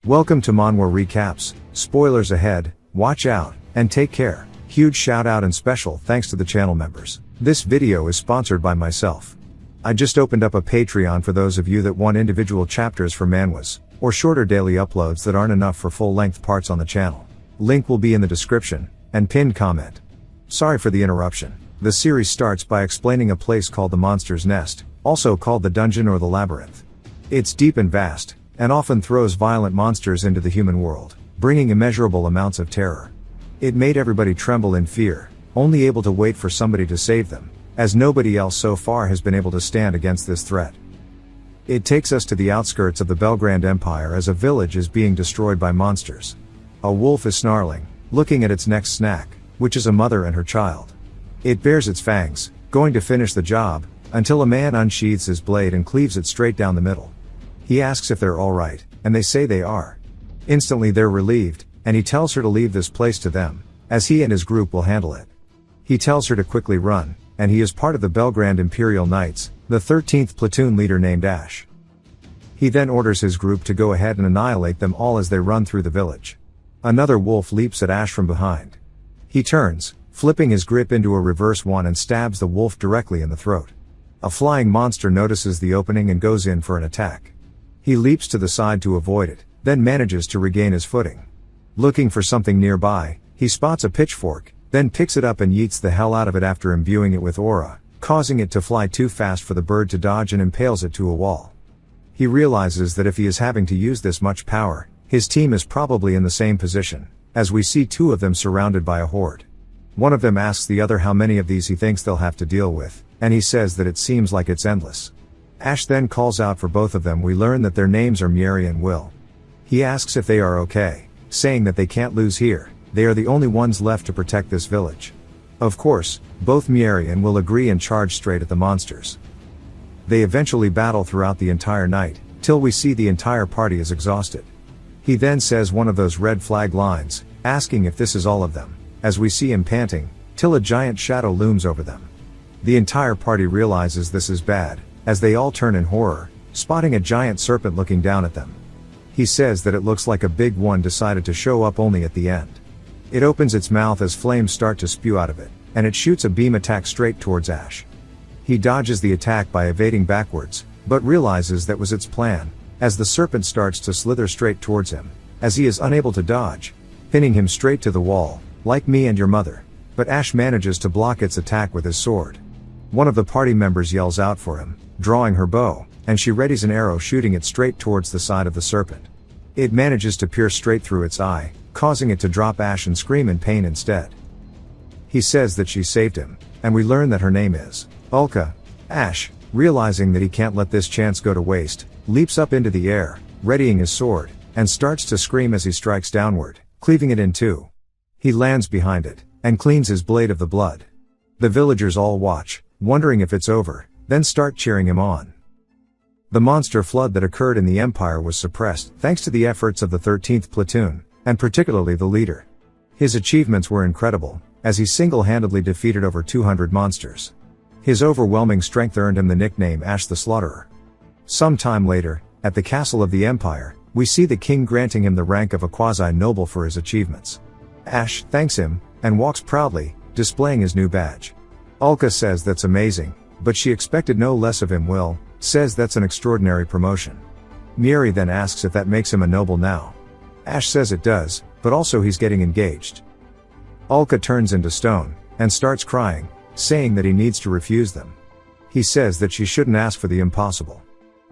Welcome to Manhwa Recaps. Spoilers ahead, watch out, and take care. Huge shout out and special thanks to the channel members. This video is sponsored by myself. I just opened up a Patreon for those of you that want individual chapters for manhwas, or shorter daily uploads that aren't enough for full-length parts on the channel. Link will be in the description, and pinned comment. Sorry for the interruption. The series starts by explaining a place called the Monster's Nest, also called the Dungeon or the Labyrinth. It's deep and vast, and often throws violent monsters into the human world, bringing immeasurable amounts of terror. It made everybody tremble in fear, only able to wait for somebody to save them, as nobody else so far has been able to stand against this threat. It takes us to the outskirts of the Belgrand Empire as a village is being destroyed by monsters. A wolf is snarling, looking at its next snack, which is a mother and her child. It bares its fangs, going to finish the job, until a man unsheathes his blade and cleaves it straight down the middle. He asks if they're alright, and they say they are. Instantly they're relieved, and he tells her to leave this place to them, as he and his group will handle it. He tells her to quickly run, and he is part of the Belgrand Imperial Knights, the 13th platoon leader named Ash. He then orders his group to go ahead and annihilate them all as they run through the village. Another wolf leaps at Ash from behind. He turns, flipping his grip into a reverse one and stabs the wolf directly in the throat. A flying monster notices the opening and goes in for an attack. He leaps to the side to avoid it, then manages to regain his footing. Looking for something nearby, he spots a pitchfork, then picks it up and yeets the hell out of it after imbuing it with aura, causing it to fly too fast for the bird to dodge and impales it to a wall. He realizes that if he is having to use this much power, his team is probably in the same position, as we see two of them surrounded by a horde. One of them asks the other how many of these he thinks they'll have to deal with, and he says that it seems like it's endless. Ash then calls out for both of them. We learn that their names are Mieri and Will. He asks if they are okay, saying that they can't lose here, they are the only ones left to protect this village. Of course, both Mieri and Will agree and charge straight at the monsters. They eventually battle throughout the entire night, till we see the entire party is exhausted. He then says one of those red flag lines, asking if this is all of them, as we see him panting, till a giant shadow looms over them. The entire party realizes this is bad, as they all turn in horror, spotting a giant serpent looking down at them. He says that it looks like a big one decided to show up only at the end. It opens its mouth as flames start to spew out of it, and it shoots a beam attack straight towards Ash. He dodges the attack by evading backwards, but realizes that was its plan, as the serpent starts to slither straight towards him, as he is unable to dodge, pinning him straight to the wall, like me and your mother. But Ash manages to block its attack with his sword. One of the party members yells out for him, drawing her bow, and she readies an arrow shooting it straight towards the side of the serpent. It manages to pierce straight through its eye, causing it to drop Ash and scream in pain instead. He says that she saved him, and we learn that her name is Ulka. Ash, realizing that he can't let this chance go to waste, leaps up into the air, readying his sword, and starts to scream as he strikes downward, cleaving it in two. He lands behind it, and cleans his blade of the blood. The villagers all watch, wondering if it's over, then start cheering him on. The monster flood that occurred in the Empire was suppressed thanks to the efforts of the 13th platoon, and particularly the leader. His achievements were incredible, as he single-handedly defeated over 200 monsters. His overwhelming strength earned him the nickname Ash the Slaughterer. Some time later, at the castle of the Empire, we see the king granting him the rank of a quasi-noble for his achievements. Ash thanks him, and walks proudly, displaying his new badge. Ulka says that's amazing, but she expected no less of him. Will says that's an extraordinary promotion. Mieri then asks if that makes him a noble now. Ash says it does, but also he's getting engaged. Ulka turns into stone, and starts crying, saying that he needs to refuse them. He says that she shouldn't ask for the impossible.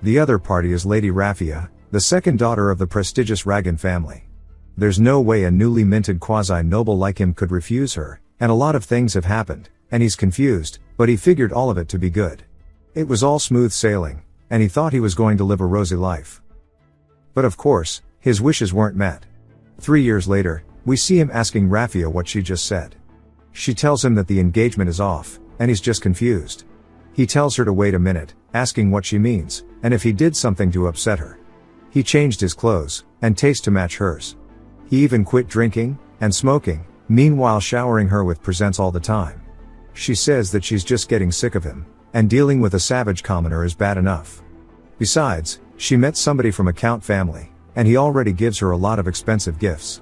The other party is Lady Raffia, the second daughter of the prestigious Ragan family. There's no way a newly minted quasi-noble like him could refuse her, and a lot of things have happened, and he's confused, but he figured all of it to be good. It was all smooth sailing, and he thought he was going to live a rosy life. But of course, his wishes weren't met. 3 years later, we see him asking Raffia what she just said. She tells him that the engagement is off, and he's just confused. He tells her to wait a minute, asking what she means, and if he did something to upset her. He changed his clothes, and taste to match hers. He even quit drinking, and smoking, meanwhile showering her with presents all the time. She says that she's just getting sick of him, and dealing with a savage commoner is bad enough. Besides, she met somebody from a count family, and he already gives her a lot of expensive gifts.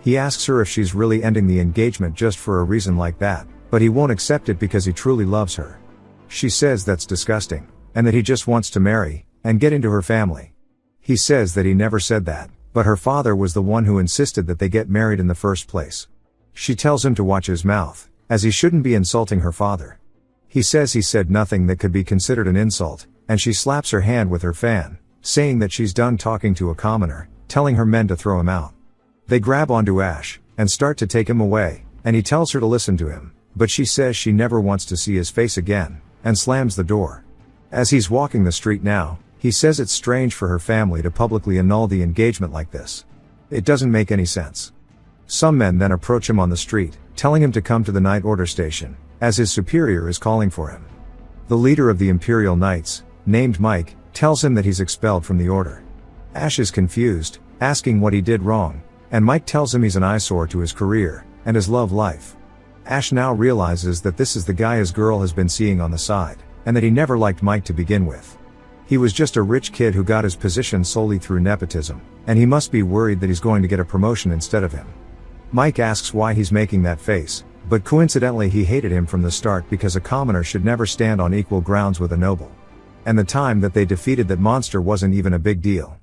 He asks her if she's really ending the engagement just for a reason like that, but he won't accept it because he truly loves her. She says that's disgusting, and that he just wants to marry, and get into her family. He says that he never said that, but her father was the one who insisted that they get married in the first place. She tells him to watch his mouth, as he shouldn't be insulting her father. He says he said nothing that could be considered an insult, and she slaps her hand with her fan, saying that she's done talking to a commoner, telling her men to throw him out. They grab onto Ash, and start to take him away, and he tells her to listen to him, but she says she never wants to see his face again, and slams the door. As he's walking the street now, he says it's strange for her family to publicly annul the engagement like this. It doesn't make any sense. Some men then approach him on the street, telling him to come to the Night Order station, as his superior is calling for him. The leader of the Imperial Knights, named Mike, tells him that he's expelled from the order. Ash is confused, asking what he did wrong, and Mike tells him he's an eyesore to his career, and his love life. Ash now realizes that this is the guy his girl has been seeing on the side, and that he never liked Mike to begin with. He was just a rich kid who got his position solely through nepotism, and he must be worried that he's going to get a promotion instead of him. Mike asks why he's making that face, but coincidentally he hated him from the start because a commoner should never stand on equal grounds with a noble. And the time that they defeated that monster wasn't even a big deal.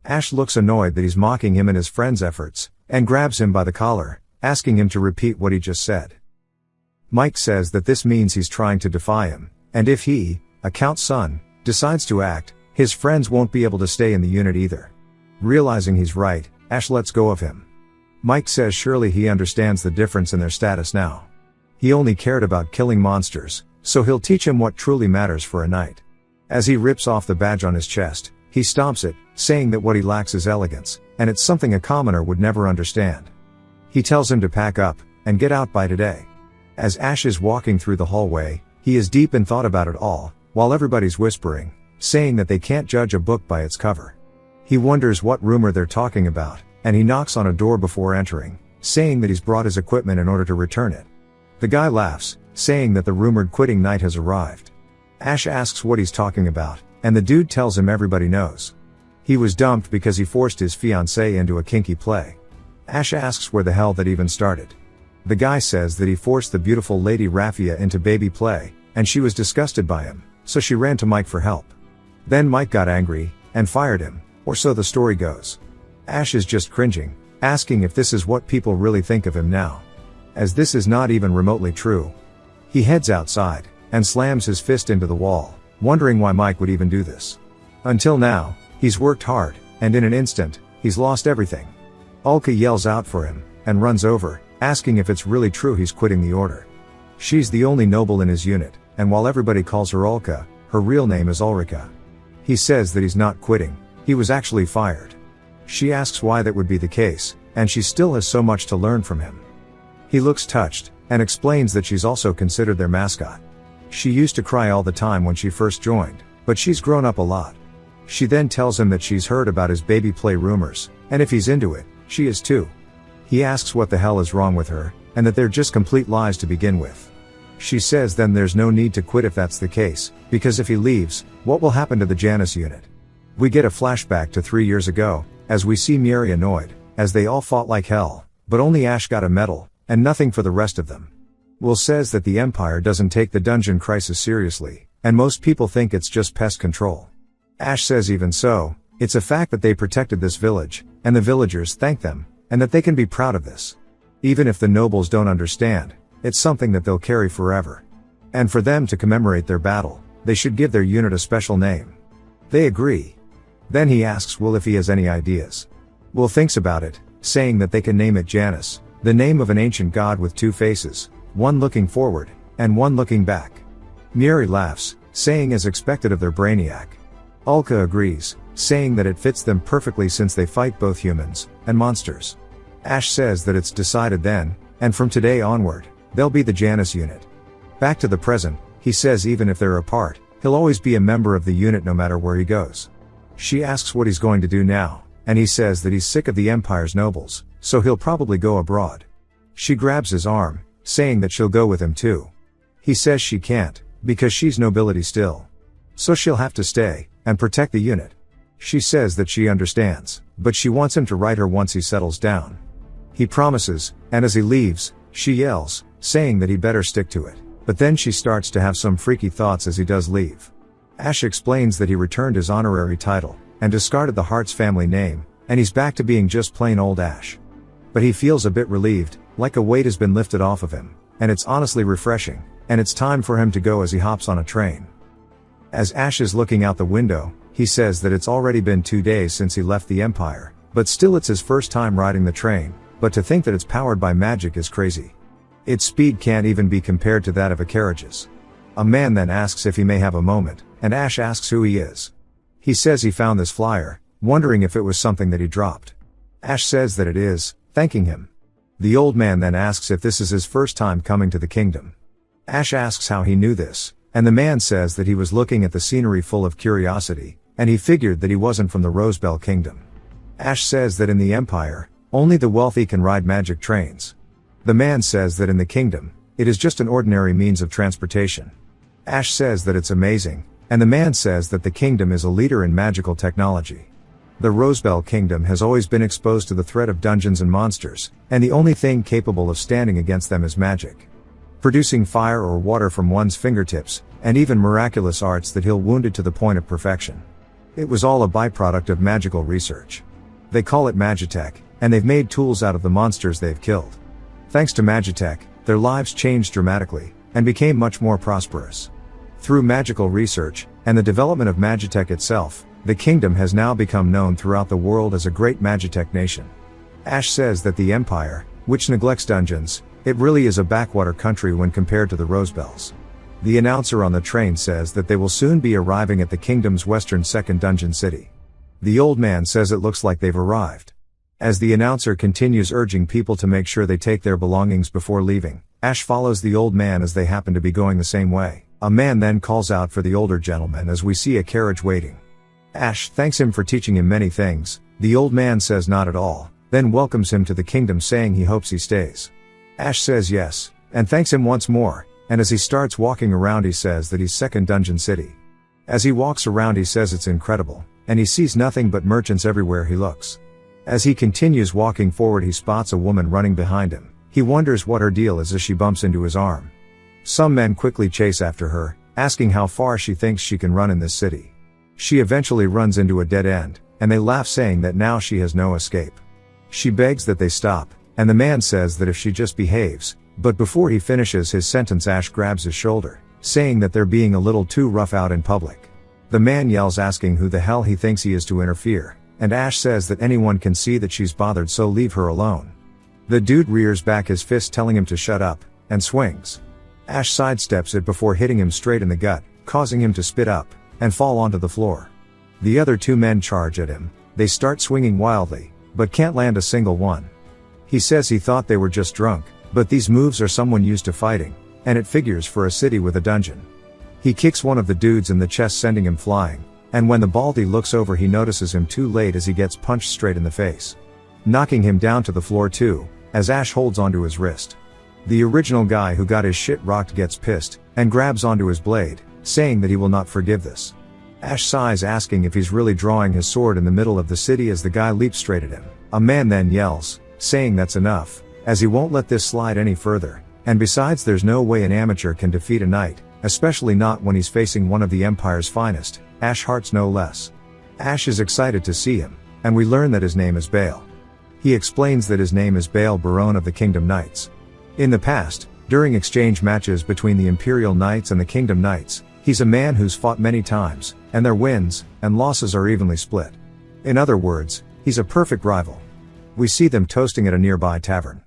Ash looks annoyed that he's mocking him and his friend's efforts, and grabs him by the collar, asking him to repeat what he just said. Mike says that this means he's trying to defy him, and if he, a count's son, decides to act, his friends won't be able to stay in the unit either. Realizing he's right, Ash lets go of him. Mike says surely he understands the difference in their status now. He only cared about killing monsters, so he'll teach him what truly matters for a knight. As he rips off the badge on his chest, he stomps it, saying that what he lacks is elegance, and it's something a commoner would never understand. He tells him to pack up, and get out by today. As Ash is walking through the hallway, he is deep in thought about it all, while everybody's whispering, saying that they can't judge a book by its cover. He wonders what rumor they're talking about, and he knocks on a door before entering, saying that he's brought his equipment in order to return it. The guy laughs, saying that the rumored quitting knight has arrived. Ash asks what he's talking about, and the dude tells him everybody knows. He was dumped because he forced his fiancée into a kinky play. Ash asks where the hell that even started. The guy says that he forced the beautiful Lady Raffia into baby play, and she was disgusted by him, so she ran to Mike for help. Then Mike got angry, and fired him, or so the story goes. Ash is just cringing, asking if this is what people really think of him now. As this is not even remotely true. He heads outside, and slams his fist into the wall, wondering why Mike would even do this. Until now, he's worked hard, and in an instant, he's lost everything. Ulka yells out for him, and runs over, asking if it's really true he's quitting the order. She's the only noble in his unit, and while everybody calls her Ulka, her real name is Ulrika. He says that he's not quitting, he was actually fired. She asks why that would be the case, and she still has so much to learn from him. He looks touched, and explains that she's also considered their mascot. She used to cry all the time when she first joined, but she's grown up a lot. She then tells him that she's heard about his baby play rumors, and if he's into it, she is too. He asks what the hell is wrong with her, and that they're just complete lies to begin with. She says then there's no need to quit if that's the case, because if he leaves, what will happen to the Janus unit? We get a flashback to 3 years ago, as we see Miri annoyed, as they all fought like hell, but only Ash got a medal, and nothing for the rest of them. Will says that the Empire doesn't take the dungeon crisis seriously, and most people think it's just pest control. Ash says even so, it's a fact that they protected this village, and the villagers thank them, and that they can be proud of this. Even if the nobles don't understand, it's something that they'll carry forever. And for them to commemorate their battle, they should give their unit a special name. They agree. Then he asks Will if he has any ideas. Will thinks about it, saying that they can name it Janus, the name of an ancient god with two faces, one looking forward, and one looking back. Miri laughs, saying as expected of their brainiac. Ulka agrees, saying that it fits them perfectly since they fight both humans and monsters. Ash says that it's decided then, and from today onward, they'll be the Janus unit. Back to the present, he says even if they're apart, he'll always be a member of the unit no matter where he goes. She asks what he's going to do now, and he says that he's sick of the Empire's nobles, so he'll probably go abroad. She grabs his arm, saying that she'll go with him too. He says she can't, because she's nobility still. So she'll have to stay, and protect the unit. She says that she understands. but she wants him to write her once he settles down. He promises, and as he leaves, she yells, saying that he better stick to it. But then she starts to have some freaky thoughts as he does leave. Ash explains that he returned his honorary title, and discarded the Hart's family name, and he's back to being just plain old Ash. But he feels a bit relieved, like a weight has been lifted off of him, and it's honestly refreshing, and it's time for him to go as he hops on a train. As Ash is looking out the window, he says that it's already been 2 days since he left the Empire, but still it's his first time riding the train, but to think that it's powered by magic is crazy. Its speed can't even be compared to that of a carriage's. A man then asks if he may have a moment, and Ash asks who he is. He says he found this flyer, wondering if it was something that he dropped. Ash says that it is, thanking him. The old man then asks if this is his first time coming to the kingdom. Ash asks how he knew this, and the man says that he was looking at the scenery full of curiosity, and he figured that he wasn't from the Rosebell Kingdom. Ash says that in the Empire, only the wealthy can ride magic trains. The man says that in the kingdom, it is just an ordinary means of transportation. Ash says that it's amazing, and the man says that the kingdom is a leader in magical technology. The Rosebell Kingdom has always been exposed to the threat of dungeons and monsters, and the only thing capable of standing against them is magic. Producing fire or water from one's fingertips, and even miraculous arts that heal wounded to the point of perfection. It was all a byproduct of magical research. They call it Magitech, and they've made tools out of the monsters they've killed. Thanks to Magitech, their lives changed dramatically, and became much more prosperous. Through magical research, and the development of Magitech itself, the kingdom has now become known throughout the world as a great Magitech nation. Ash says that the Empire, which neglects dungeons, it really is a backwater country when compared to the Rosebells. The announcer on the train says that they will soon be arriving at the kingdom's western second dungeon city. The old man says it looks like they've arrived. As the announcer continues urging people to make sure they take their belongings before leaving, Ash follows the old man as they happen to be going the same way. A man then calls out for the older gentleman as we see a carriage waiting. Ash thanks him for teaching him many things. The old man says not at all, then welcomes him to the kingdom saying he hopes he stays. Ash says yes, and thanks him once more, and as he starts walking around he says that he's second dungeon city. As he walks around he says it's incredible, and he sees nothing but merchants everywhere he looks. As he continues walking forward he spots a woman running behind him. He wonders what her deal is as she bumps into his arm. Some men quickly chase after her, asking how far she thinks she can run in this city. She eventually runs into a dead end, and they laugh saying that now she has no escape. She begs that they stop, and the man says that if she just behaves, but before he finishes his sentence Ash grabs his shoulder, saying that they're being a little too rough out in public. The man yells asking who the hell he thinks he is to interfere, and Ash says that anyone can see that she's bothered so leave her alone. The dude rears back his fist telling him to shut up, and swings. Ash sidesteps it before hitting him straight in the gut, causing him to spit up, and fall onto the floor. The other two men charge at him. They start swinging wildly, but can't land a single one. He says he thought they were just drunk, but these moves are someone used to fighting, and it figures for a city with a dungeon. He kicks one of the dudes in the chest sending him flying, and when the baldy looks over he notices him too late as he gets punched straight in the face. Knocking him down to the floor too, as Ash holds onto his wrist. The original guy who got his shit rocked gets pissed, and grabs onto his blade, saying that he will not forgive this. Ash sighs asking if he's really drawing his sword in the middle of the city as the guy leaps straight at him. A man then yells, saying that's enough, as he won't let this slide any further, and besides there's no way an amateur can defeat a knight, especially not when he's facing one of the Empire's finest, Ash Harts no less. Ash is excited to see him, and we learn that his name is Bale. He explains that his name is Bale Baron of the Kingdom Knights. In the past, during exchange matches between the Imperial Knights and the Kingdom Knights, he's a man who's fought many times, and their wins and losses are evenly split. In other words, he's a perfect rival. We see them toasting at a nearby tavern.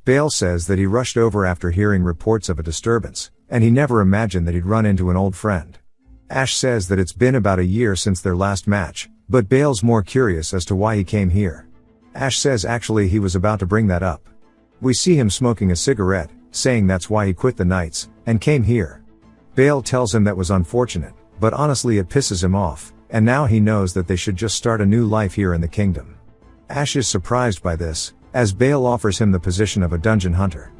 Bale says that he rushed over after hearing reports of a disturbance, and he never imagined that he'd run into an old friend. Ash says that it's been about a year since their last match, but Bale's more curious as to why he came here. Ash says actually he was about to bring that up. We see him smoking a cigarette, saying that's why he quit the Knights, and came here. Bale tells him that was unfortunate, but honestly it pisses him off, and now he knows that they should just start a new life here in the kingdom. Ash is surprised by this, as Bale offers him the position of a dungeon hunter.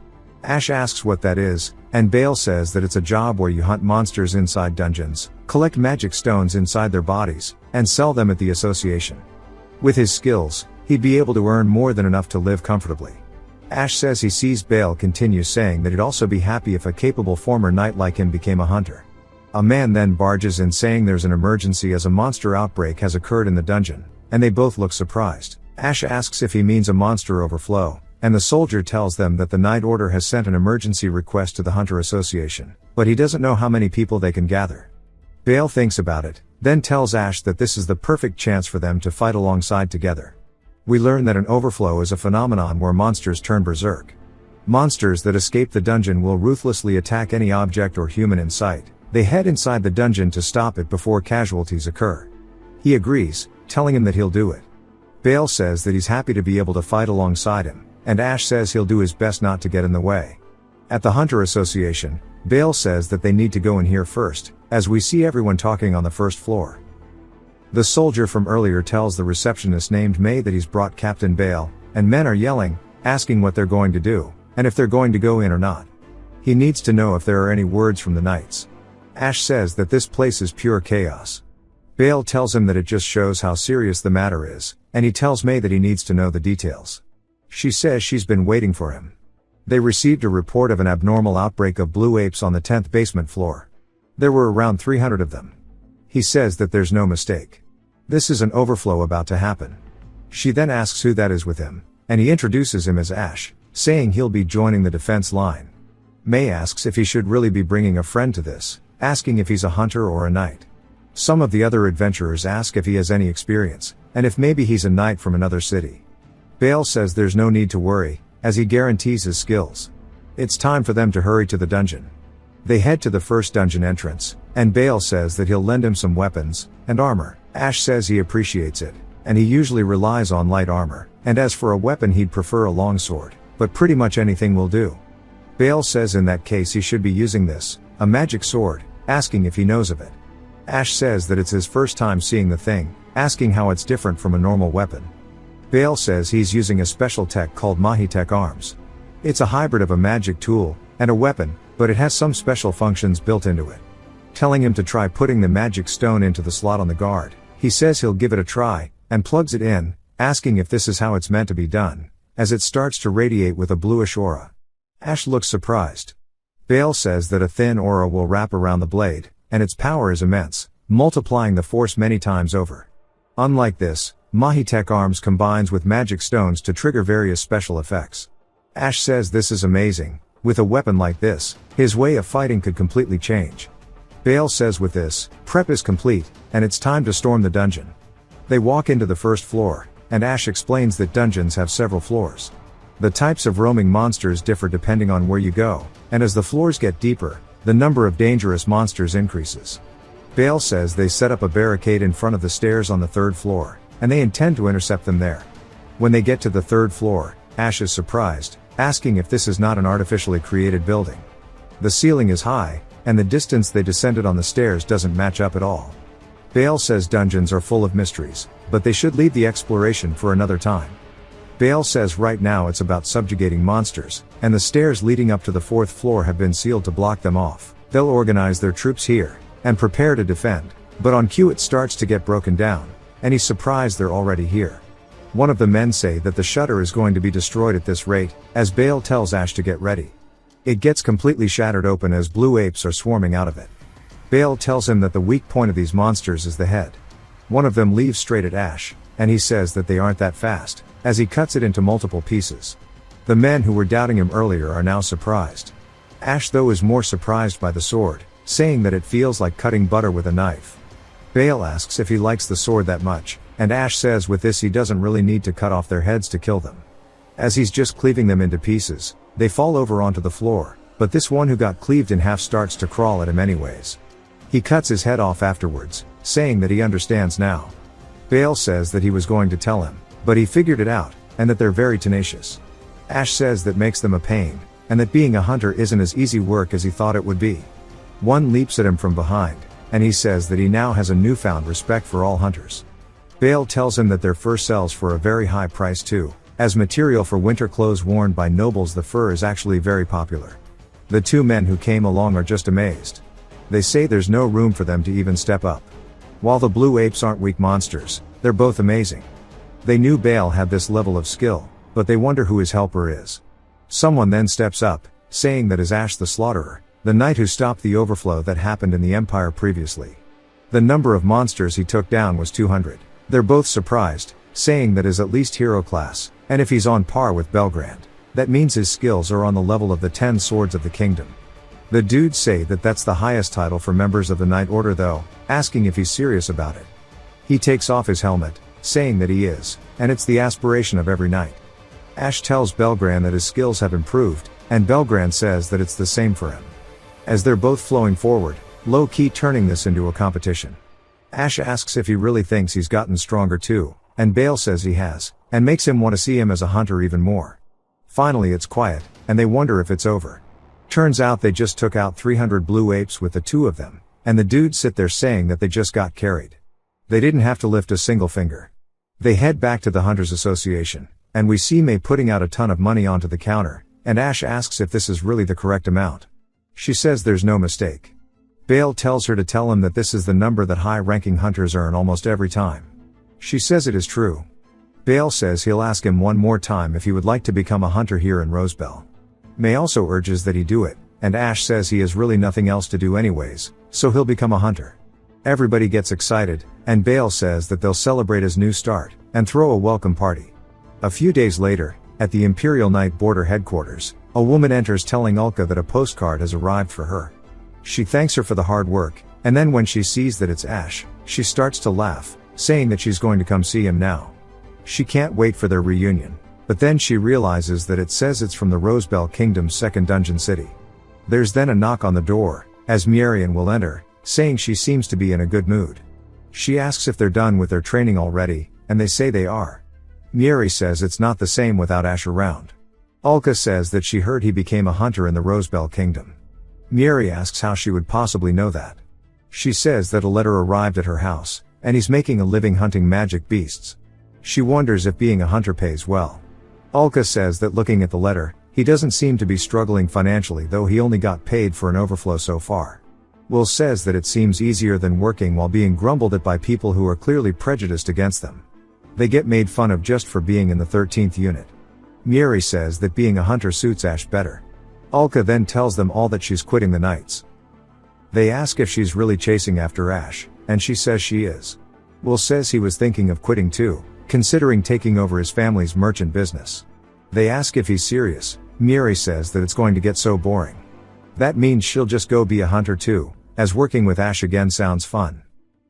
Ash asks what that is, and Bale says that it's a job where you hunt monsters inside dungeons, collect magic stones inside their bodies, and sell them at the association. With his skills, he'd be able to earn more than enough to live comfortably. Ash says he sees Bale continue saying that he'd also be happy if a capable former knight like him became a hunter. A man then barges in saying there's an emergency as a monster outbreak has occurred in the dungeon, and they both look surprised. Ash asks if he means a monster overflow, and the soldier tells them that the Knight Order has sent an emergency request to the Hunter Association, but he doesn't know how many people they can gather. Bale thinks about it, then tells Ash that this is the perfect chance for them to fight alongside together. We learn that an overflow is a phenomenon where monsters turn berserk. Monsters that escape the dungeon will ruthlessly attack any object or human in sight. They head inside the dungeon to stop it before casualties occur. He agrees, telling him that he'll do it. Bale says that he's happy to be able to fight alongside him, and Ash says he'll do his best not to get in the way. At the Hunter Association, Bale says that they need to go in here first, as we see everyone talking on the first floor. The soldier from earlier tells the receptionist named May that he's brought Captain Bale, and men are yelling, asking what they're going to do, and if they're going to go in or not. He needs to know if there are any words from the knights. Ash says that this place is pure chaos. Bale tells him that it just shows how serious the matter is, and he tells May that he needs to know the details. She says she's been waiting for him. They received a report of an abnormal outbreak of blue apes on the 10th basement floor. There were around 300 of them. He says that there's no mistake. This is an overflow about to happen. She then asks who that is with him, and he introduces him as Ash, saying he'll be joining the defense line. May asks if he should really be bringing a friend to this, asking if he's a hunter or a knight. Some of the other adventurers ask if he has any experience, and if maybe he's a knight from another city. Bale says there's no need to worry, as he guarantees his skills. It's time for them to hurry to the dungeon. They head to the first dungeon entrance, and Bale says that he'll lend him some weapons and armor. Ash says he appreciates it, and he usually relies on light armor, and as for a weapon he'd prefer a longsword, but pretty much anything will do. Bale says in that case he should be using this, a magic sword, asking if he knows of it. Ash says that it's his first time seeing the thing, asking how it's different from a normal weapon. Bale says he's using a special tech called Mahitech Arms. It's a hybrid of a magic tool and a weapon, but it has some special functions built into it. Telling him to try putting the magic stone into the slot on the guard, he says he'll give it a try, and plugs it in, asking if this is how it's meant to be done, as it starts to radiate with a bluish aura. Ash looks surprised. Bale says that a thin aura will wrap around the blade, and its power is immense, multiplying the force many times over. Unlike this, Mahitech Arms combines with magic stones to trigger various special effects. Ash says this is amazing. With a weapon like this, his way of fighting could completely change. Bale says with this, prep is complete, and it's time to storm the dungeon. They walk into the first floor, and Ash explains that dungeons have several floors. The types of roaming monsters differ depending on where you go, and as the floors get deeper, the number of dangerous monsters increases. Bale says they set up a barricade in front of the stairs on the 3rd floor, and they intend to intercept them there. When they get to the 3rd floor, Ash is surprised, asking if this is not an artificially created building. The ceiling is high, and the distance they descended on the stairs doesn't match up at all. Bale says dungeons are full of mysteries, but they should leave the exploration for another time. Bale says right now it's about subjugating monsters, and the stairs leading up to the 4th floor have been sealed to block them off. They'll organize their troops here, and prepare to defend, but on cue it starts to get broken down, and he's surprised they're already here. One of the men say that the shutter is going to be destroyed at this rate, as Bale tells Ash to get ready. It gets completely shattered open as blue apes are swarming out of it. Bale tells him that the weak point of these monsters is the head. One of them leaves straight at Ash, and he says that they aren't that fast, as he cuts it into multiple pieces. The men who were doubting him earlier are now surprised. Ash though is more surprised by the sword, saying that it feels like cutting butter with a knife. Bale asks if he likes the sword that much, and Ash says with this he doesn't really need to cut off their heads to kill them. As he's just cleaving them into pieces, they fall over onto the floor, but this one who got cleaved in half starts to crawl at him anyways. He cuts his head off afterwards, saying that he understands now. Bale says that he was going to tell him, but he figured it out, and that they're very tenacious. Ash says that makes them a pain, and that being a hunter isn't as easy work as he thought it would be. One leaps at him from behind, and he says that he now has a newfound respect for all hunters. Bale tells him that their fur sells for a very high price too, as material for winter clothes worn by nobles. The fur is actually very popular. The 2 men who came along are just amazed. They say there's no room for them to even step up. While the blue apes aren't weak monsters, they're both amazing. They knew Bale had this level of skill, but they wonder who his helper is. Someone then steps up, saying that is Ash the Slaughterer, the knight who stopped the overflow that happened in the Empire previously. The number of monsters he took down was 200. They're both surprised, saying that is at least hero class, and if he's on par with Belgrand, that means his skills are on the level of the 10 swords of the kingdom. The dudes say that that's the highest title for members of the Knight Order though, asking if he's serious about it. He takes off his helmet, saying that he is, and it's the aspiration of every knight. Ash tells Belgrand that his skills have improved, and Belgrand says that it's the same for him. As they're both flowing forward, low-key turning this into a competition. Ash asks if he really thinks he's gotten stronger too, and Bale says he has, and makes him want to see him as a hunter even more. Finally it's quiet, and they wonder if it's over. Turns out they just took out 300 blue apes with the two of them, and the dudes sit there saying that they just got carried. They didn't have to lift a single finger. They head back to the Hunters Association, and we see May putting out a ton of money onto the counter, and Ash asks if this is really the correct amount. She says there's no mistake. Bale tells her to tell him that this is the number that high-ranking hunters earn almost every time. She says it is true. Bale says he'll ask him one more time if he would like to become a hunter here in Rosebell. May also urges that he do it, and Ash says he has really nothing else to do anyways, so he'll become a hunter. Everybody gets excited, and Bale says that they'll celebrate his new start, and throw a welcome party. A few days later, at the Imperial Knight Border headquarters, a woman enters telling Ulka that a postcard has arrived for her. She thanks her for the hard work, and then when she sees that it's Ash, she starts to laugh, saying that she's going to come see him now. She can't wait for their reunion, but then she realizes that it says it's from the Rosebell Kingdom's second dungeon city. There's then a knock on the door, as Mierian will enter, saying she seems to be in a good mood. She asks if they're done with their training already, and they say they are. Mieri says it's not the same without Ash around. Ulka says that she heard he became a hunter in the Rosebell Kingdom. Mieri asks how she would possibly know that. She says that a letter arrived at her house, and he's making a living hunting magic beasts. She wonders if being a hunter pays well. Ulka says that looking at the letter, he doesn't seem to be struggling financially though he only got paid for an overflow so far. Will says that it seems easier than working while being grumbled at by people who are clearly prejudiced against them. They get made fun of just for being in the 13th unit. Mieri says that being a hunter suits Ash better. Ulka then tells them all that she's quitting the Knights. They ask if she's really chasing after Ash, and she says she is. Will says he was thinking of quitting too, considering taking over his family's merchant business. They ask if he's serious. Mieri says that it's going to get so boring. That means she'll just go be a hunter too, as working with Ash again sounds fun.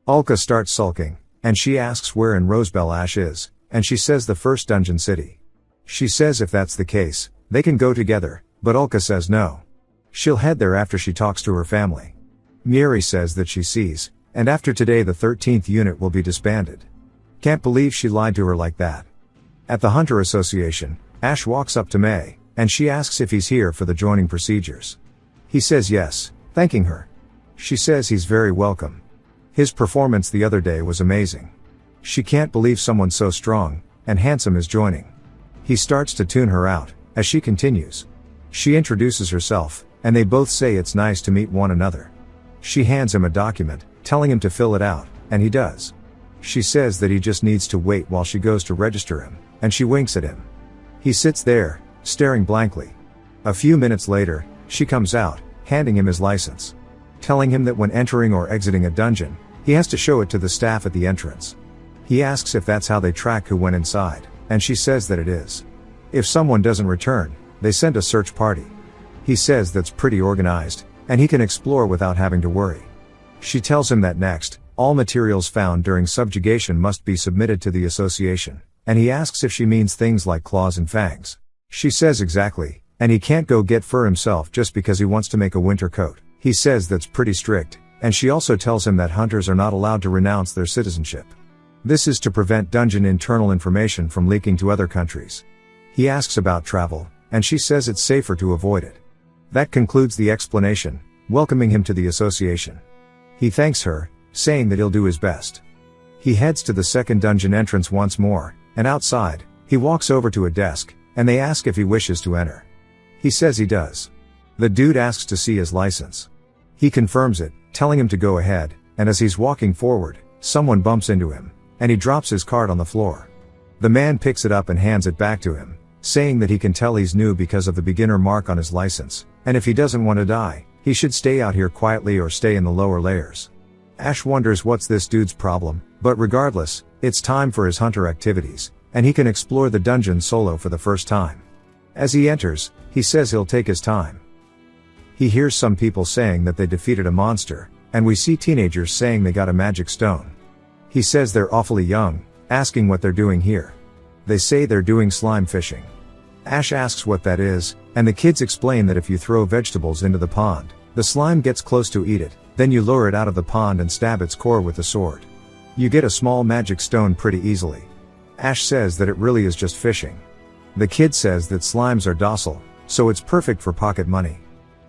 Ulka starts sulking, and she asks where in Rosebell Ash is, and she says the first dungeon city. She says if that's the case, they can go together, but Ulka says no. She'll head there after she talks to her family. Mieri says that she sees, and after today the 13th unit will be disbanded. Can't believe she lied to her like that. At the Hunter Association, Ash walks up to May, and she asks if he's here for the joining procedures. He says yes, thanking her. She says he's very welcome. His performance the other day was amazing. She can't believe someone so strong and handsome is joining. He starts to tune her out, as she continues. She introduces herself, and they both say it's nice to meet one another. She hands him a document, telling him to fill it out, and he does. She says that he just needs to wait while she goes to register him, and she winks at him. He sits there, staring blankly. A few minutes later, she comes out, handing him his license. Telling him that when entering or exiting a dungeon, he has to show it to the staff at the entrance. He asks if that's how they track who went inside, and she says that it is. If someone doesn't return, they send a search party. He says that's pretty organized, and he can explore without having to worry. She tells him that next, all materials found during subjugation must be submitted to the association, and he asks if she means things like claws and fangs. She says exactly, and he can't go get fur himself just because he wants to make a winter coat. He says that's pretty strict, and she also tells him that hunters are not allowed to renounce their citizenship. This is to prevent dungeon internal information from leaking to other countries. He asks about travel, and she says it's safer to avoid it. That concludes the explanation, welcoming him to the association. He thanks her, saying that he'll do his best. He heads to the second dungeon entrance once more, and outside, he walks over to a desk, and they ask if he wishes to enter. He says he does. The dude asks to see his license. He confirms it, telling him to go ahead, and as he's walking forward, someone bumps into him, and he drops his card on the floor. The man picks it up and hands it back to him, saying that he can tell he's new because of the beginner mark on his license, and if he doesn't want to die, he should stay out here quietly or stay in the lower layers. Ash wonders what's this dude's problem, but regardless, it's time for his hunter activities, and he can explore the dungeon solo for the first time. As he enters, he says he'll take his time. He hears some people saying that they defeated a monster, and we see teenagers saying they got a magic stone. He says they're awfully young, asking what they're doing here. They say they're doing slime fishing. Ash asks what that is, and the kids explain that if you throw vegetables into the pond, the slime gets close to eat it, then you lure it out of the pond and stab its core with a sword. You get a small magic stone pretty easily. Ash says that it really is just fishing. The kid says that slimes are docile, so it's perfect for pocket money.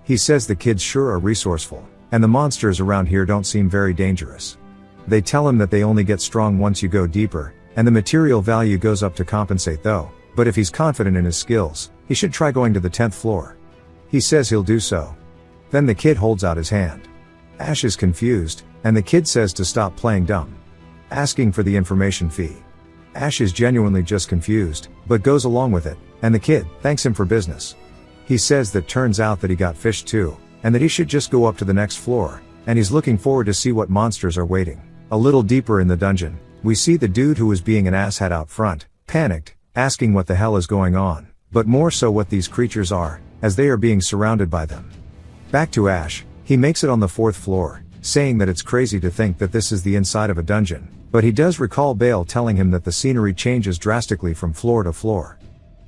He says the kids sure are resourceful, and the monsters around here don't seem very dangerous. They tell him that they only get strong once you go deeper, and the material value goes up to compensate though, but if he's confident in his skills, he should try going to the 10th floor. He says he'll do so. Then the kid holds out his hand. Ash is confused, and the kid says to stop playing dumb, asking for the information fee. Ash is genuinely just confused, but goes along with it, and the kid thanks him for business. He says that turns out that he got fished too, and that he should just go up to the next floor, and he's looking forward to see what monsters are waiting. A little deeper in the dungeon, we see the dude who was being an asshat out front, panicked, asking what the hell is going on, but more so what these creatures are, as they are being surrounded by them. Back to Ash, he makes it on the 4th floor, saying that it's crazy to think that this is the inside of a dungeon, but he does recall Bale telling him that the scenery changes drastically from floor to floor.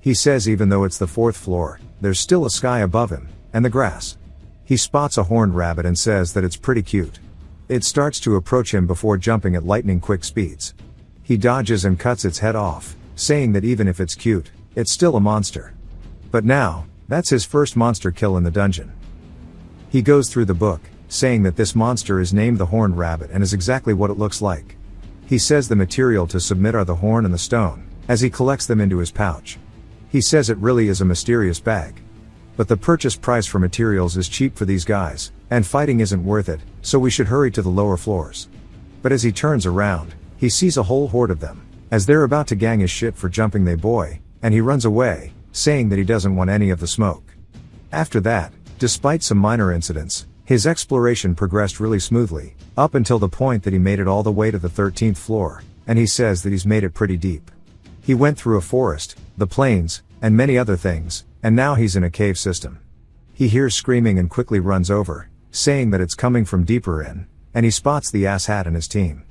He says even though it's the 4th floor, there's still a sky above him, and the grass. He spots a horned rabbit and says that it's pretty cute. It starts to approach him before jumping at lightning quick speeds. He dodges and cuts its head off, saying that even if it's cute, it's still a monster. But now, that's his first monster kill in the dungeon. He goes through the book, saying that this monster is named the Horned Rabbit and is exactly what it looks like. He says the material to submit are the horn and the stone, as he collects them into his pouch. He says it really is a mysterious bag. But the purchase price for materials is cheap for these guys, and fighting isn't worth it, so we should hurry to the lower floors. But as he turns around, he sees a whole horde of them, as they're about to gang his shit for jumping they boy, and he runs away, saying that he doesn't want any of the smoke. After that, despite some minor incidents, his exploration progressed really smoothly, up until the point that he made it all the way to the 13th floor, and he says that he's made it pretty deep. He went through a forest, the plains, and many other things, and now he's in a cave system. He hears screaming and quickly runs over, saying that it's coming from deeper in, and he spots the asshat and his team.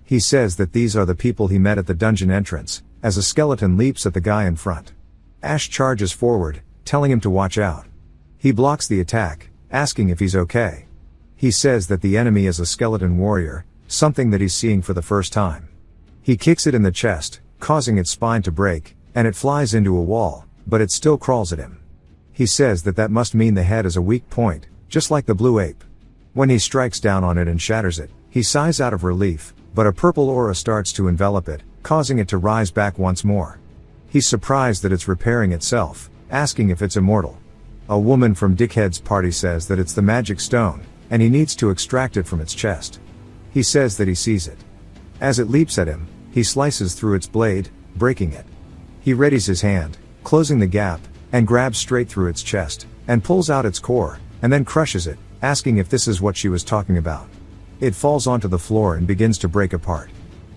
He says that these are the people he met at the dungeon entrance, as a skeleton leaps at the guy in front. Ash charges forward, telling him to watch out. He blocks the attack, asking if he's okay. He says that the enemy is a skeleton warrior, something that he's seeing for the first time. He kicks it in the chest, causing its spine to break, and it flies into a wall, but it still crawls at him. He says that that must mean the head is a weak point, just like the blue ape. When he strikes down on it and shatters it, he sighs out of relief, but a purple aura starts to envelop it, causing it to rise back once more. He's surprised that it's repairing itself, asking if it's immortal. A woman from Dickhead's party says that it's the magic stone, and he needs to extract it from its chest. He says that he sees it. As it leaps at him, he slices through its blade, breaking it. He readies his hand, closing the gap, and grabs straight through its chest, and pulls out its core, and then crushes it, asking if this is what she was talking about. It falls onto the floor and begins to break apart.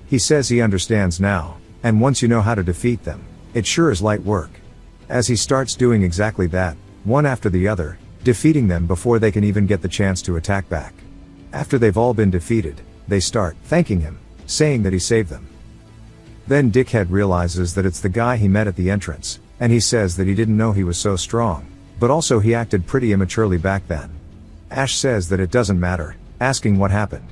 He says he understands now, and once you know how to defeat them, it sure is light work. As he starts doing exactly that, one after the other, defeating them before they can even get the chance to attack back. After they've all been defeated, they start thanking him, saying that he saved them. Then Dickhead realizes that it's the guy he met at the entrance, and he says that he didn't know he was so strong, but also he acted pretty immaturely back then. Ash says that it doesn't matter, asking what happened.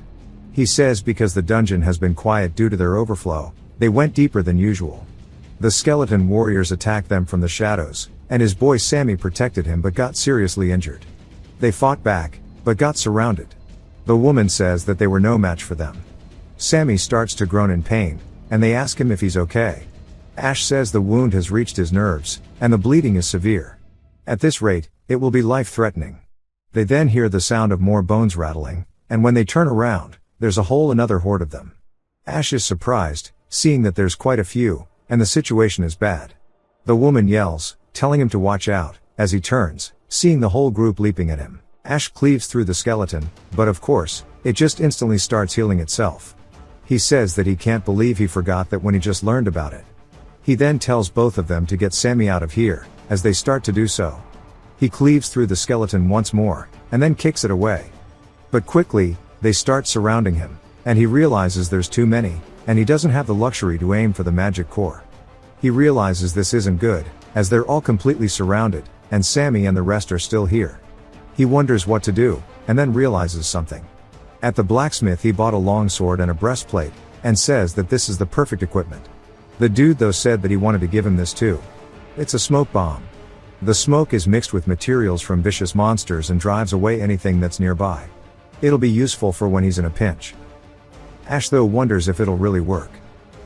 He says because the dungeon has been quiet due to their overflow, they went deeper than usual. The skeleton warriors attacked them from the shadows, and his boy Sammy protected him but got seriously injured. They fought back, but got surrounded. The woman says that they were no match for them. Sammy starts to groan in pain, and they ask him if he's okay. Ash says the wound has reached his nerves, and the bleeding is severe. At this rate, it will be life-threatening. They then hear the sound of more bones rattling, and when they turn around, there's a whole another horde of them. Ash is surprised, seeing that there's quite a few, and the situation is bad. The woman yells, telling him to watch out. As he turns, seeing the whole group leaping at him, Ash cleaves through the skeleton, but of course, it just instantly starts healing itself. He says that he can't believe he forgot that when he just learned about it. He then tells both of them to get Sammy out of here, as they start to do so. He cleaves through the skeleton once more, and then kicks it away. But quickly, they start surrounding him, and he realizes there's too many, and he doesn't have the luxury to aim for the magic core. He realizes this isn't good, as they're all completely surrounded, and Sammy and the rest are still here. He wonders what to do, and then realizes something. At the blacksmith he bought a longsword and a breastplate, and says that this is the perfect equipment. The dude though said that he wanted to give him this too. It's a smoke bomb. The smoke is mixed with materials from vicious monsters and drives away anything that's nearby. It'll be useful for when he's in a pinch. Ash though wonders if it'll really work.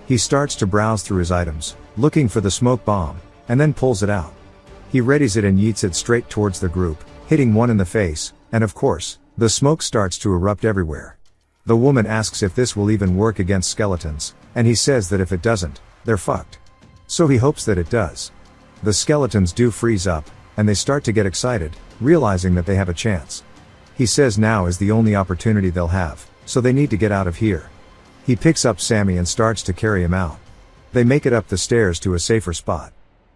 He starts to browse through his items, looking for the smoke bomb, and then pulls it out. He readies it and yeets it straight towards the group, hitting one in the face, and of course, the smoke starts to erupt everywhere. The woman asks if this will even work against skeletons, and he says that if it doesn't, they're fucked. So he hopes that it does. The skeletons do freeze up, and they start to get excited, realizing that they have a chance. He says now is the only opportunity they'll have, so they need to get out of here. He picks up Sammy and starts to carry him out. They make it up the stairs to a safer spot.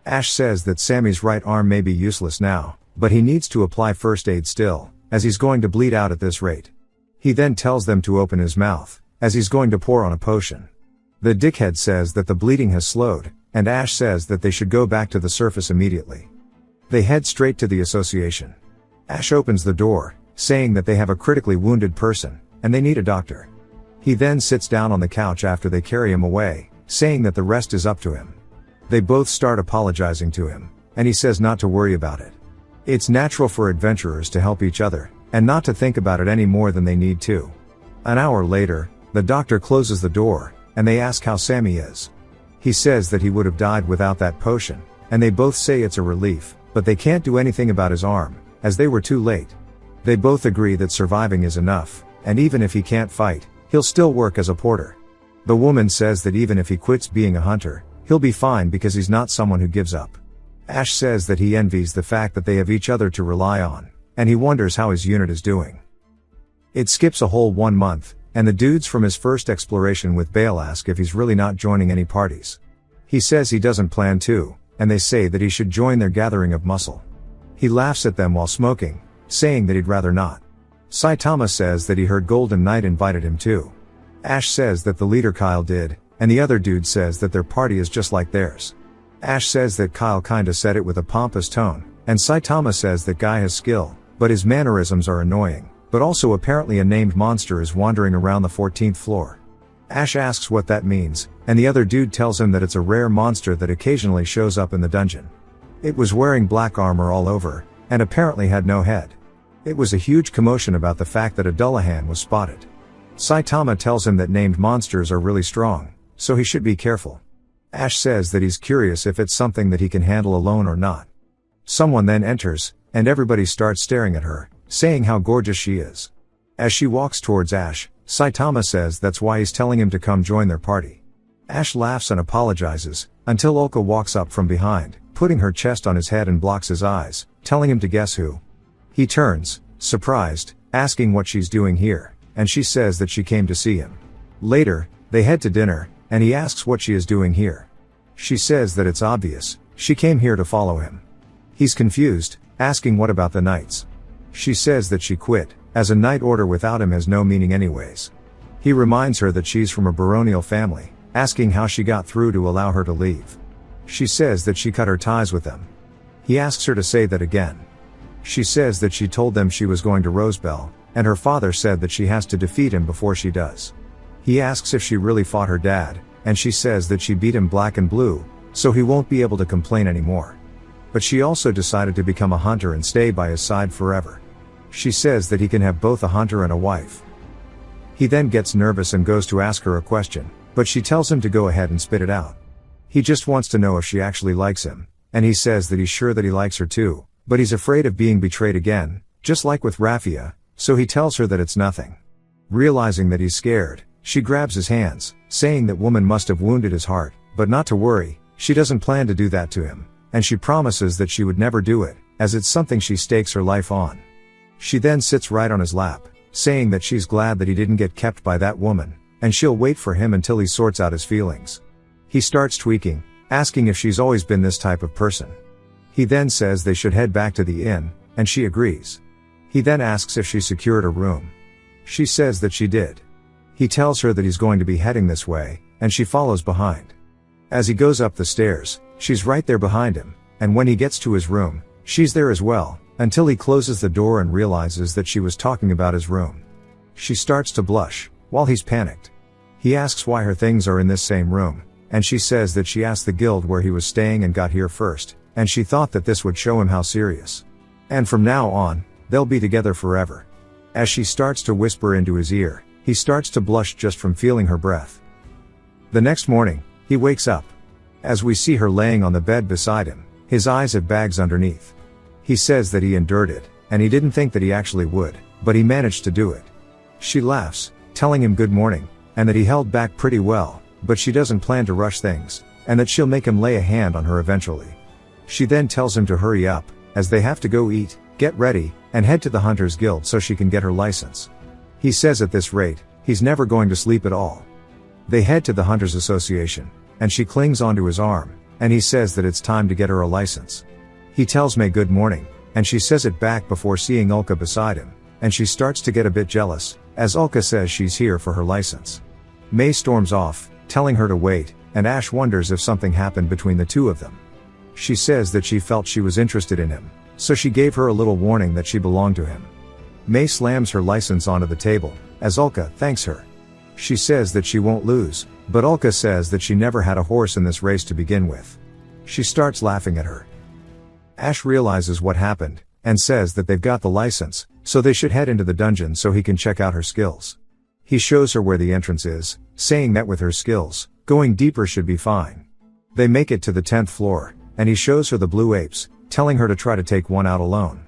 Ash says that Sammy's right arm may be useless now, but he needs to apply first aid still, as he's going to bleed out at this rate. He then tells them to open his mouth, as he's going to pour on a potion. The dickhead says that the bleeding has slowed, and Ash says that they should go back to the surface immediately. They head straight to the association. Ash opens the door, saying that they have a critically wounded person, and they need a doctor. He then sits down on the couch after they carry him away, saying that the rest is up to him. They both start apologizing to him, and he says not to worry about it. It's natural for adventurers to help each other, and not to think about it any more than they need to. An hour later, the doctor closes the door, and they ask how Sammy is. He says that he would have died without that potion, and they both say it's a relief, but they can't do anything about his arm, as they were too late. They both agree that surviving is enough, and even if he can't fight, he'll still work as a porter. The woman says that even if he quits being a hunter, he'll be fine because he's not someone who gives up. Ash says that he envies the fact that they have each other to rely on, and he wonders how his unit is doing. It skips a whole 1 month, and the dudes from his first exploration with Bale ask if he's really not joining any parties. He says he doesn't plan to, and they say that he should join their gathering of muscle. He laughs at them while smoking, saying that he'd rather not. Saitama says that he heard Golden Knight invited him too. Ash says that the leader Kyle did, and the other dude says that their party is just like theirs. Ash says that Kyle kinda said it with a pompous tone, and Saitama says that Guy has skill, but his mannerisms are annoying, but also apparently a named monster is wandering around the 14th floor. Ash asks what that means, and the other dude tells him that it's a rare monster that occasionally shows up in the dungeon. It was wearing black armor all over, and apparently had no head. It was a huge commotion about the fact that a Dullahan was spotted. Saitama tells him that named monsters are really strong, so he should be careful. Ash says that he's curious if it's something that he can handle alone or not. Someone then enters, and everybody starts staring at her, saying how gorgeous she is. As she walks towards Ash, Saitama says that's why he's telling him to come join their party. Ash laughs and apologizes, until Ulka walks up from behind, putting her chest on his head and blocks his eyes, telling him to guess who. He turns, surprised, asking what she's doing here, and she says that she came to see him. Later, they head to dinner, and he asks what she is doing here. She says that it's obvious, she came here to follow him. He's confused, asking what about the knights. She says that she quit, as a knight order without him has no meaning anyways. He reminds her that she's from a baronial family, asking how she got through to allow her to leave. She says that she cut her ties with them. He asks her to say that again. She says that she told them she was going to Rosebell, and her father said that she has to defeat him before she does. He asks if she really fought her dad, and she says that she beat him black and blue, so he won't be able to complain anymore. But she also decided to become a hunter and stay by his side forever. She says that he can have both a hunter and a wife. He then gets nervous and goes to ask her a question, but she tells him to go ahead and spit it out. He just wants to know if she actually likes him, and he says that he's sure that he likes her too, but he's afraid of being betrayed again, just like with Raffia, so he tells her that it's nothing. Realizing that he's scared, she grabs his hands, saying that woman must have wounded his heart, but not to worry, she doesn't plan to do that to him, and she promises that she would never do it, as it's something she stakes her life on. She then sits right on his lap, saying that she's glad that he didn't get kept by that woman, and she'll wait for him until he sorts out his feelings. He starts tweaking, asking if she's always been this type of person. He then says they should head back to the inn, and she agrees. He then asks if she secured a room. She says that she did. He tells her that he's going to be heading this way, and she follows behind. As he goes up the stairs, she's right there behind him, and when he gets to his room, she's there as well, until he closes the door and realizes that she was talking about his room. She starts to blush, while he's panicked. He asks why her things are in this same room, and she says that she asked the guild where he was staying and got here first, and she thought that this would show him how serious. And from now on, they'll be together forever. As she starts to whisper into his ear, he starts to blush just from feeling her breath. The next morning, he wakes up. As we see her laying on the bed beside him, his eyes have bags underneath. He says that he endured it, and he didn't think that he actually would, but he managed to do it. She laughs, telling him good morning, and that he held back pretty well, but she doesn't plan to rush things, and that she'll make him lay a hand on her eventually. She then tells him to hurry up, as they have to go eat, get ready, and head to the Hunters Guild so she can get her license. He says at this rate, he's never going to sleep at all. They head to the Hunters Association, and she clings onto his arm, and he says that it's time to get her a license. He tells May good morning, and she says it back before seeing Ulka beside him, and she starts to get a bit jealous, as Ulka says she's here for her license. May storms off, telling her to wait, and Ash wonders if something happened between the two of them. She says that she felt she was interested in him, so she gave her a little warning that she belonged to him. May slams her license onto the table, as Ulka thanks her. She says that she won't lose, but Ulka says that she never had a horse in this race to begin with. She starts laughing at her. Ash realizes what happened, and says that they've got the license, so they should head into the dungeon so he can check out her skills. He shows her where the entrance is, saying that with her skills, going deeper should be fine. They make it to the 10th floor, and he shows her the blue apes, telling her to try to take one out alone.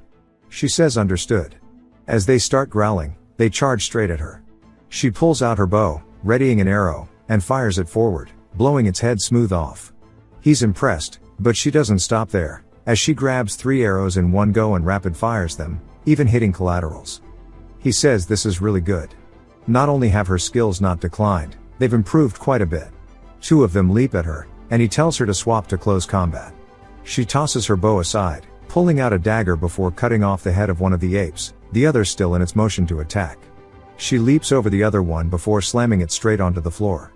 She says understood. As they start growling, they charge straight at her. She pulls out her bow, readying an arrow, and fires it forward, blowing its head smooth off. He's impressed, but she doesn't stop there, as she grabs 3 arrows in one go and rapid fires them, even hitting collaterals. He says this is really good. Not only have her skills not declined, they've improved quite a bit. 2 of them leap at her, and he tells her to swap to close combat. She tosses her bow aside, pulling out a dagger before cutting off the head of one of the apes, the other still in its motion to attack. She leaps over the other one before slamming it straight onto the floor.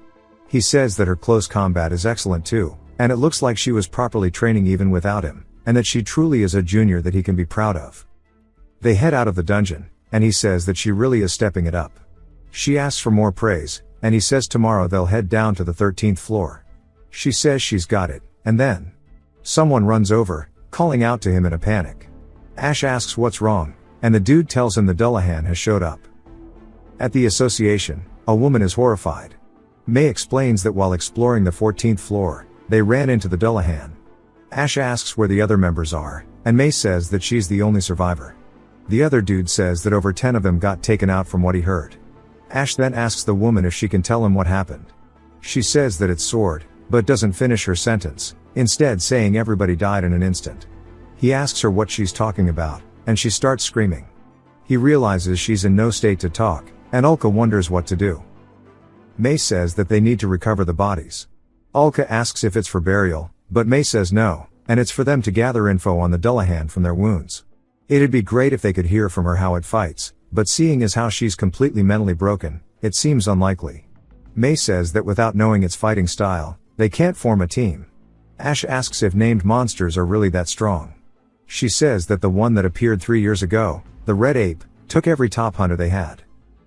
He says that her close combat is excellent too, and it looks like she was properly training even without him, and that she truly is a junior that he can be proud of. They head out of the dungeon, and he says that she really is stepping it up. She asks for more praise, and he says tomorrow they'll head down to the 13th floor. She says she's got it, and then someone runs over, calling out to him in a panic. Ash asks what's wrong, and the dude tells him the Dullahan has showed up. At the association, a woman is horrified. May explains that while exploring the 14th floor, they ran into the Dullahan. Ash asks where the other members are, and May says that she's the only survivor. The other dude says that over 10 of them got taken out from what he heard. Ash then asks the woman if she can tell him what happened. She says that it's sword, but doesn't finish her sentence, instead saying everybody died in an instant. He asks her what she's talking about, and she starts screaming. He realizes she's in no state to talk, and Ulka wonders what to do. May says that they need to recover the bodies. Ulka asks if it's for burial, but May says no, and it's for them to gather info on the Dullahan from their wounds. It'd be great if they could hear from her how it fights, but seeing as how she's completely mentally broken, it seems unlikely. May says that without knowing its fighting style, they can't form a team. Ash asks if named monsters are really that strong. She says that the one that appeared 3 years ago, the red ape, took every top hunter they had.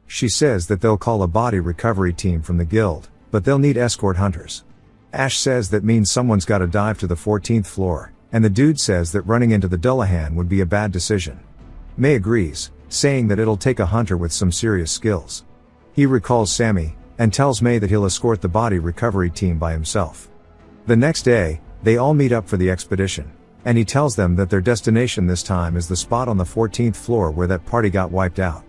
She says that they'll call a body recovery team from the guild, but they'll need escort hunters. Ash says that means someone's gotta dive to the 14th floor, and the dude says that running into the Dullahan would be a bad decision. May agrees, saying that it'll take a hunter with some serious skills. He recalls Sammy, and tells May that he'll escort the body recovery team by himself. The next day, they all meet up for the expedition, and he tells them that their destination this time is the spot on the 14th floor where that party got wiped out.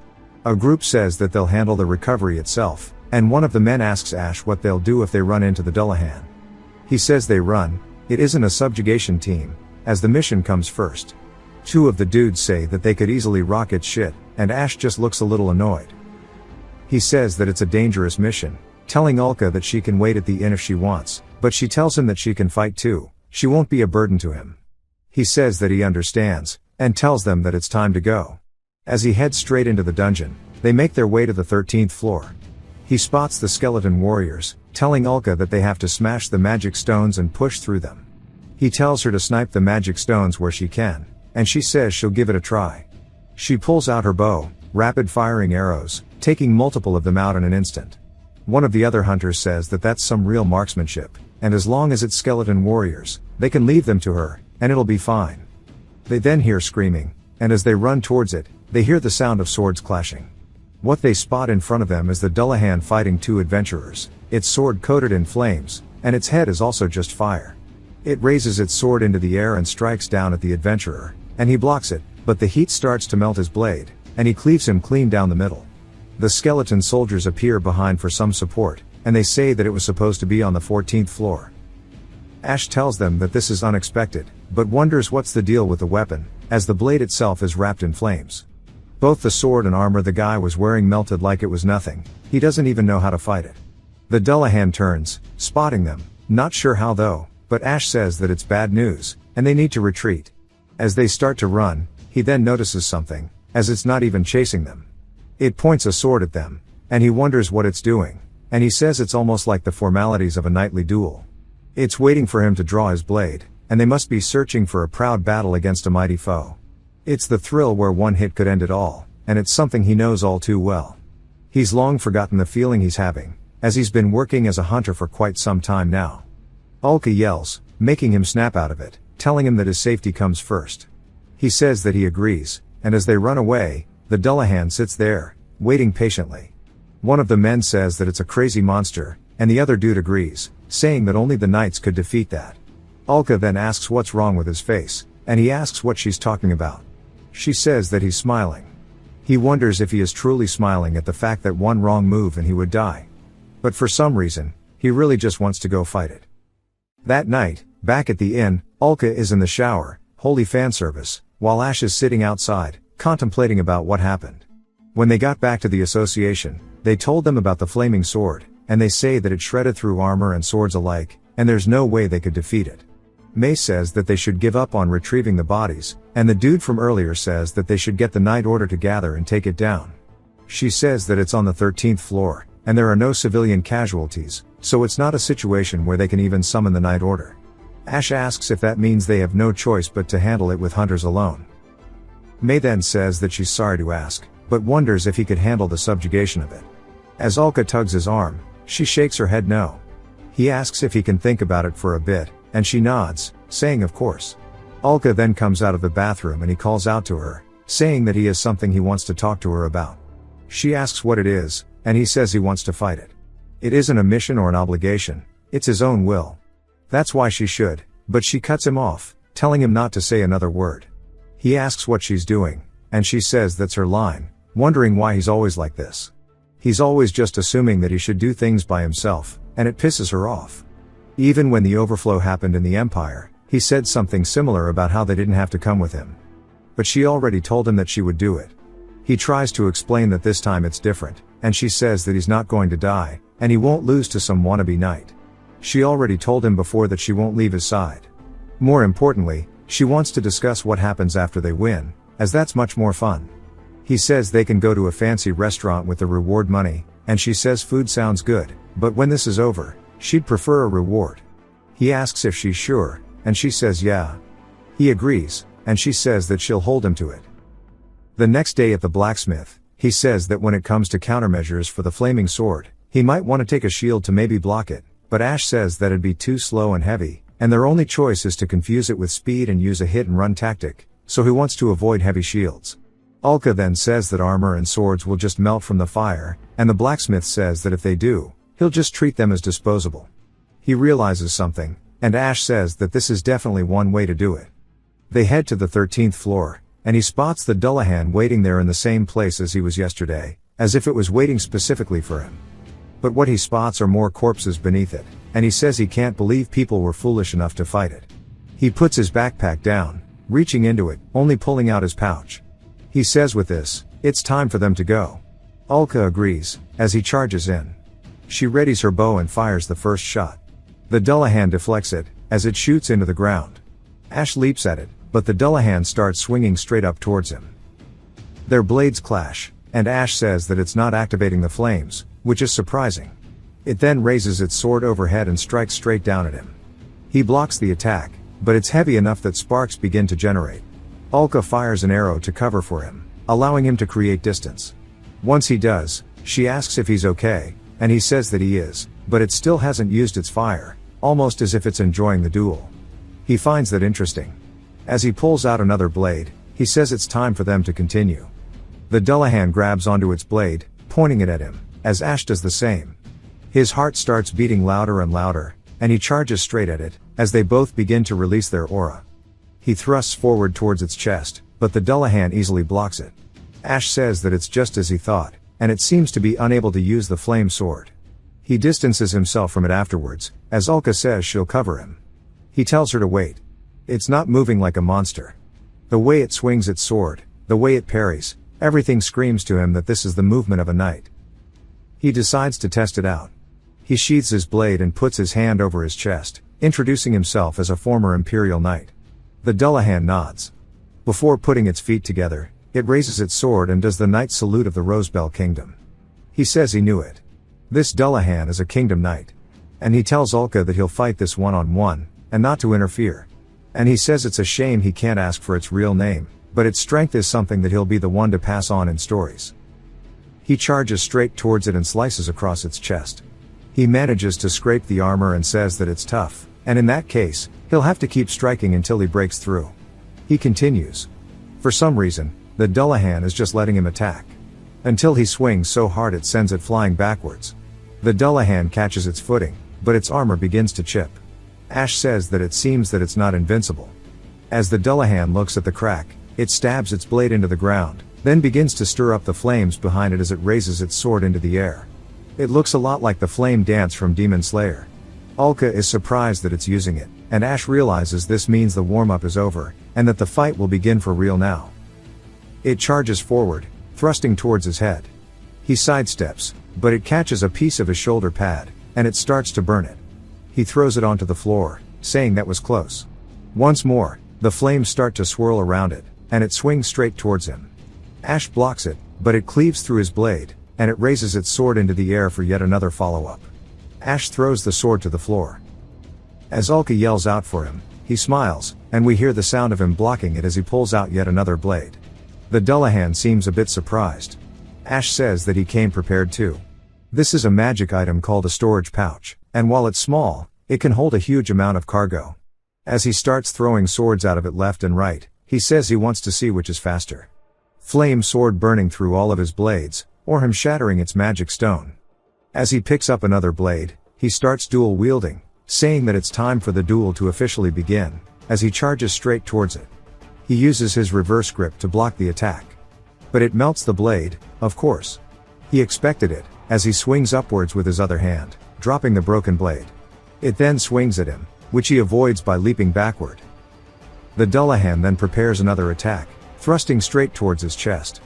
A group says that they'll handle the recovery itself, and one of the men asks Ash what they'll do if they run into the Dullahan. He says they run, it isn't a subjugation team, as the mission comes first. Two of the dudes say that they could easily rock its shit, and Ash just looks a little annoyed. He says that it's a dangerous mission, telling Ulka that she can wait at the inn if she wants, but she tells him that she can fight too, she won't be a burden to him. He says that he understands, and tells them that it's time to go. As he heads straight into the dungeon, they make their way to the 13th floor. He spots the skeleton warriors, telling Ulka that they have to smash the magic stones and push through them. He tells her to snipe the magic stones where she can, and she says she'll give it a try. She pulls out her bow, rapid-firing arrows, taking multiple of them out in an instant. One of the other hunters says that that's some real marksmanship, and as long as it's skeleton warriors, they can leave them to her, and it'll be fine. They then hear screaming, and as they run towards it, they hear the sound of swords clashing. What they spot in front of them is the Dullahan fighting two adventurers, its sword coated in flames, and its head is also just fire. It raises its sword into the air and strikes down at the adventurer, and he blocks it, but the heat starts to melt his blade, and he cleaves him clean down the middle. The skeleton soldiers appear behind for some support, and they say that it was supposed to be on the 14th floor. Ash tells them that this is unexpected, but wonders what's the deal with the weapon, as the blade itself is wrapped in flames. Both the sword and armor the guy was wearing melted like it was nothing, he doesn't even know how to fight it. The Dullahan turns, spotting them, not sure how though, but Ash says that it's bad news, and they need to retreat. As they start to run, he then notices something, as it's not even chasing them. It points a sword at them, and he wonders what it's doing, and he says it's almost like the formalities of a knightly duel. It's waiting for him to draw his blade, and they must be searching for a proud battle against a mighty foe. It's the thrill where one hit could end it all, and it's something he knows all too well. He's long forgotten the feeling he's having, as he's been working as a hunter for quite some time now. Ulka yells, making him snap out of it, telling him that his safety comes first. He says that he agrees, and as they run away, the Dullahan sits there, waiting patiently. One of the men says that it's a crazy monster, and the other dude agrees, saying that only the knights could defeat that. Ulka then asks what's wrong with his face, and he asks what she's talking about. She says that he's smiling. He wonders if he is truly smiling at the fact that one wrong move and he would die. But for some reason, he really just wants to go fight it. That night, back at the inn, Ulka is in the shower, holy fan service, while Ash is sitting outside, contemplating about what happened. When they got back to the association, they told them about the flaming sword, and they say that it shredded through armor and swords alike, and there's no way they could defeat it. May says that they should give up on retrieving the bodies, and the dude from earlier says that they should get the Night Order to gather and take it down. She says that it's on the 13th floor, and there are no civilian casualties, so it's not a situation where they can even summon the Night Order. Ash asks if that means they have no choice but to handle it with hunters alone. May then says that she's sorry to ask, but wonders if he could handle the subjugation of it. As Ulka tugs his arm, she shakes her head no. He asks if he can think about it for a bit, and she nods, saying of course. Ulka then comes out of the bathroom and he calls out to her, saying that he has something he wants to talk to her about. She asks what it is, and he says he wants to fight it. It isn't a mission or an obligation, it's his own will. That's why she should, but she cuts him off, telling him not to say another word. He asks what she's doing, and she says that's her line, wondering why he's always like this. He's always just assuming that he should do things by himself, and it pisses her off. Even when the overflow happened in the Empire, he said something similar about how they didn't have to come with him. But she already told him that she would do it. He tries to explain that this time it's different, and she says that he's not going to die, and he won't lose to some wannabe knight. She already told him before that she won't leave his side. More importantly, she wants to discuss what happens after they win, as that's much more fun. He says they can go to a fancy restaurant with the reward money, and she says food sounds good, but when this is over, she'd prefer a reward. He asks if she's sure, and she says yeah. He agrees, and she says that she'll hold him to it. The next day at the blacksmith, he says that when it comes to countermeasures for the flaming sword, he might want to take a shield to maybe block it, but Ash says that it'd be too slow and heavy, and their only choice is to confuse it with speed and use a hit and run tactic, so he wants to avoid heavy shields. Ulka then says that armor and swords will just melt from the fire, and the blacksmith says that if they do, he'll just treat them as disposable. He realizes something, and Ash says that this is definitely one way to do it. They head to the 13th floor, and he spots the Dullahan waiting there in the same place as he was yesterday, as if it was waiting specifically for him. But what he spots are more corpses beneath it, and he says he can't believe people were foolish enough to fight it. He puts his backpack down, reaching into it, only pulling out his pouch. He says with this, "It's time for them to go." Ulka agrees, as he charges in. She readies her bow and fires the first shot. The Dullahan deflects it, as it shoots into the ground. Ash leaps at it, but the Dullahan starts swinging straight up towards him. Their blades clash, and Ash says that it's not activating the flames, which is surprising. It then raises its sword overhead and strikes straight down at him. He blocks the attack, but it's heavy enough that sparks begin to generate. Ulka fires an arrow to cover for him, allowing him to create distance. Once he does, she asks if he's okay, and he says that he is, but it still hasn't used its fire, almost as if it's enjoying the duel. He finds that interesting. As he pulls out another blade, he says it's time for them to continue. The Dullahan grabs onto its blade, pointing it at him, as Ash does the same. His heart starts beating louder and louder, and he charges straight at it, as they both begin to release their aura. He thrusts forward towards its chest, but the Dullahan easily blocks it. Ash says that it's just as he thought, and it seems to be unable to use the flame sword. He distances himself from it afterwards, as Ulka says she'll cover him. He tells her to wait. It's not moving like a monster. The way it swings its sword, the way it parries, everything screams to him that this is the movement of a knight. He decides to test it out. He sheathes his blade and puts his hand over his chest, introducing himself as a former Imperial Knight. The Dullahan nods. Before putting its feet together, it raises its sword and does the knight's salute of the Rosebell Kingdom. He says he knew it. This Dullahan is a Kingdom Knight. And he tells Ulka that he'll fight this one-on-one, and not to interfere. And he says it's a shame he can't ask for its real name, but its strength is something that he'll be the one to pass on in stories. He charges straight towards it and slices across its chest. He manages to scrape the armor and says that it's tough, and in that case, he'll have to keep striking until he breaks through. He continues. For some reason, the Dullahan is just letting him attack. Until he swings so hard it sends it flying backwards. The Dullahan catches its footing, but its armor begins to chip. Ash says that it seems that it's not invincible. As the Dullahan looks at the crack, it stabs its blade into the ground, then begins to stir up the flames behind it as it raises its sword into the air. It looks a lot like the flame dance from Demon Slayer. Ulka is surprised that it's using it, and Ash realizes this means the warm-up is over, and that the fight will begin for real now. It charges forward, thrusting towards his head. He sidesteps, but it catches a piece of his shoulder pad, and it starts to burn it. He throws it onto the floor, saying that was close. Once more, the flames start to swirl around it, and it swings straight towards him. Ash blocks it, but it cleaves through his blade, and it raises its sword into the air for yet another follow-up. Ash throws the sword to the floor. As Ulka yells out for him, he smiles, and we hear the sound of him blocking it as he pulls out yet another blade. The Dullahan seems a bit surprised. Ash says that he came prepared too. This is a magic item called a storage pouch, and while it's small, it can hold a huge amount of cargo. As he starts throwing swords out of it left and right, he says he wants to see which is faster. Flame sword burning through all of his blades, or him shattering its magic stone. As he picks up another blade, he starts dual wielding, saying that it's time for the duel to officially begin, as he charges straight towards it. He uses his reverse grip to block the attack. But it melts the blade, of course. He expected it, as he swings upwards with his other hand, dropping the broken blade. It then swings at him, which he avoids by leaping backward. The Dullahan then prepares another attack, thrusting straight towards his chest.